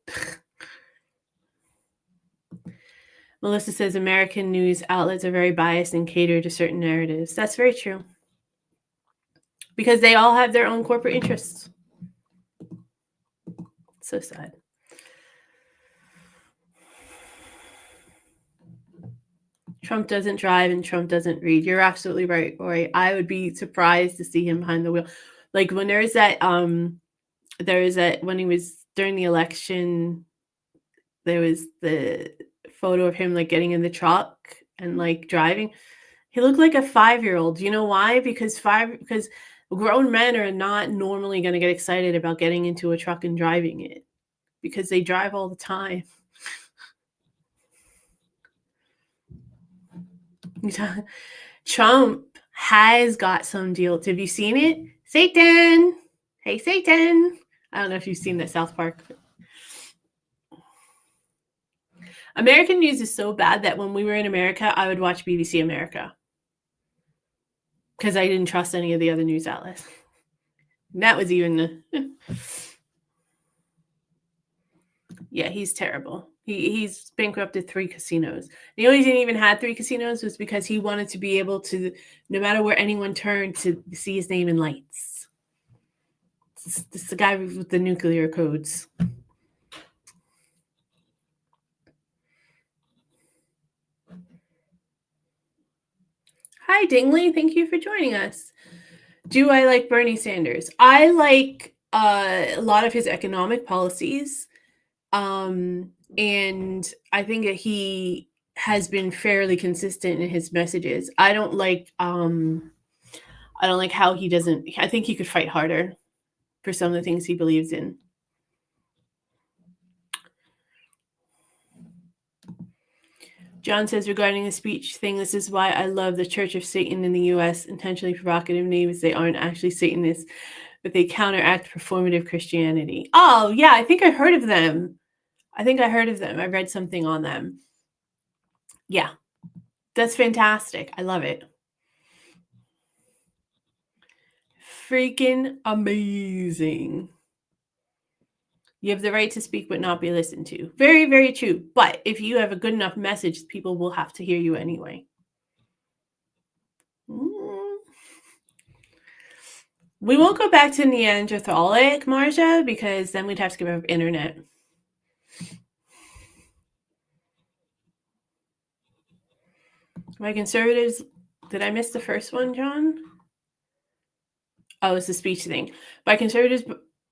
Melissa says American news outlets are very biased and cater to certain narratives. That's very true. Because they all have their own corporate interests. So sad. Trump doesn't drive and Trump doesn't read. You're absolutely right, Roy. I would be surprised to see him behind the wheel. Like, when when he was during the election, there was the photo of him like getting in the truck and like driving. He looked like a 5-year-old. You know why? Because grown men are not normally going to get excited about getting into a truck and driving it because they drive all the time. Trump has got some deal. Have you seen it? Satan! Hey, Satan! I don't know if you've seen that South Park. American news is so bad that when we were in America, I would watch BBC America because I didn't trust any of the other news outlets. That was even yeah, he's terrible. He's bankrupted 3 casinos. The only reason he even had 3 casinos was because he wanted to be able to, no matter where anyone turned, to see his name in lights. This is the guy with the nuclear codes. Hi, Dingley. Thank you for joining us. Do I like Bernie Sanders? I like a lot of his economic policies. And I think that he has been fairly consistent in his messages. I don't like how he doesn't. I think he could fight harder for some of the things he believes in. John says regarding the speech thing, this is why I love the Church of Satan in the U.S. Intentionally provocative names. They aren't actually Satanists, but they counteract performative Christianity. Oh yeah, I think I heard of them. I read something on them. Yeah, that's fantastic. I love it. Freaking amazing. You have the right to speak but not be listened to. Very, very true. But if you have a good enough message, people will have to hear you anyway. We won't go back to Neanderthalic, Marcia, because then we'd have to give up internet. My conservatives, did I miss the first one, John? Oh, it's the speech thing. By conservatives,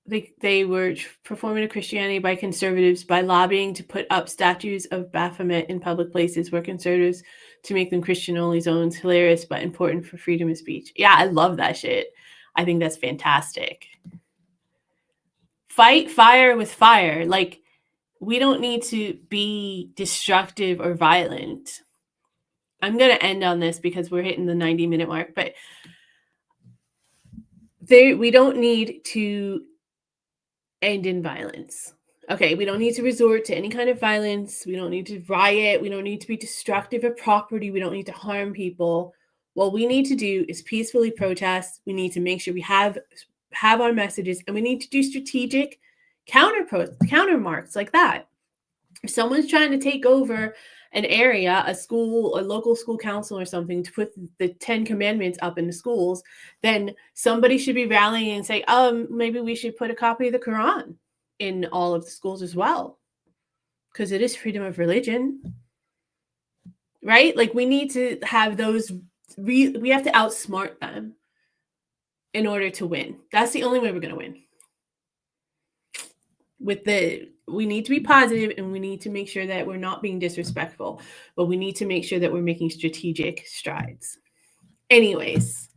they were performing to Christianity by conservatives by lobbying to put up statues of Baphomet in public places where conservatives to make them Christian-only zones. Hilarious, but important for freedom of speech. Yeah, I love that shit. I think that's fantastic. Fight fire with fire. Like, we don't need to be destructive or violent. I'm going to end on this because we're hitting the 90-minute mark, but we don't need to end in violence. Okay, we don't need to resort to any kind of violence. We don't need to riot. We don't need to be destructive of property. We don't need to harm people. What we need to do is peacefully protest. We need to make sure we have our messages, and we need to do strategic countermarks like that. If someone's trying to take over an area, a school, a local school council or something, to put the 10 commandments up in the schools, then somebody should be rallying and say, maybe we should put a copy of the Quran in all of the schools as well, because it is freedom of religion, right? Like, we need to have those, we have to outsmart them in order to win. That's the only way we're going to win. We need to be positive, and we need to make sure that we're not being disrespectful, but we need to make sure that we're making strategic strides. Anyways,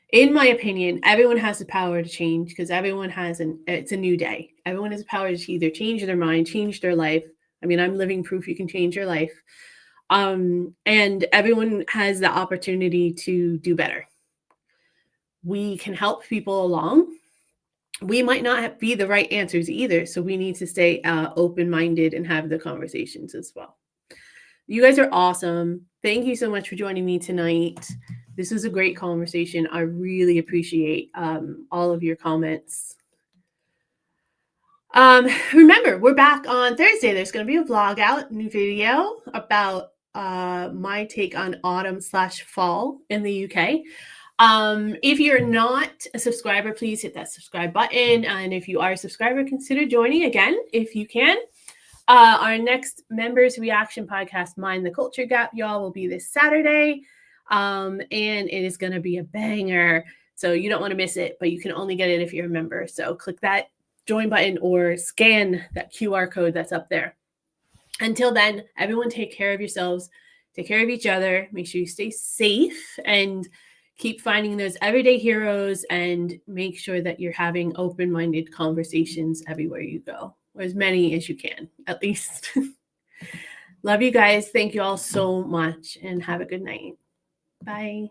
in my opinion, everyone has the power to change, because everyone has it's a new day. Everyone has the power to either change their mind, change their life. I mean, I'm living proof you can change your life. And everyone has the opportunity to do better. We can help people along. We might not be the right answers either, so we need to stay open-minded and have the conversations as well. You guys are awesome. Thank you so much for joining me tonight. This was a great conversation. I really appreciate all of your comments. Remember, we're back on Thursday. There's going to be a vlog out, new video about my take on autumn/fall in the UK. If you're not a subscriber, please hit that subscribe button. And if you are a subscriber, consider joining again if you can. Our next members reaction podcast, Mind the Culture Gap, y'all, will be this Saturday. And it is going to be a banger. So you don't want to miss it, but you can only get it if you're a member. So click that join button or scan that QR code that's up there. Until then, everyone take care of yourselves, take care of each other, make sure you stay safe, and keep finding those everyday heroes, and make sure that you're having open-minded conversations everywhere you go, or as many as you can, at least. Love you guys. Thank you all so much, and have a good night. Bye.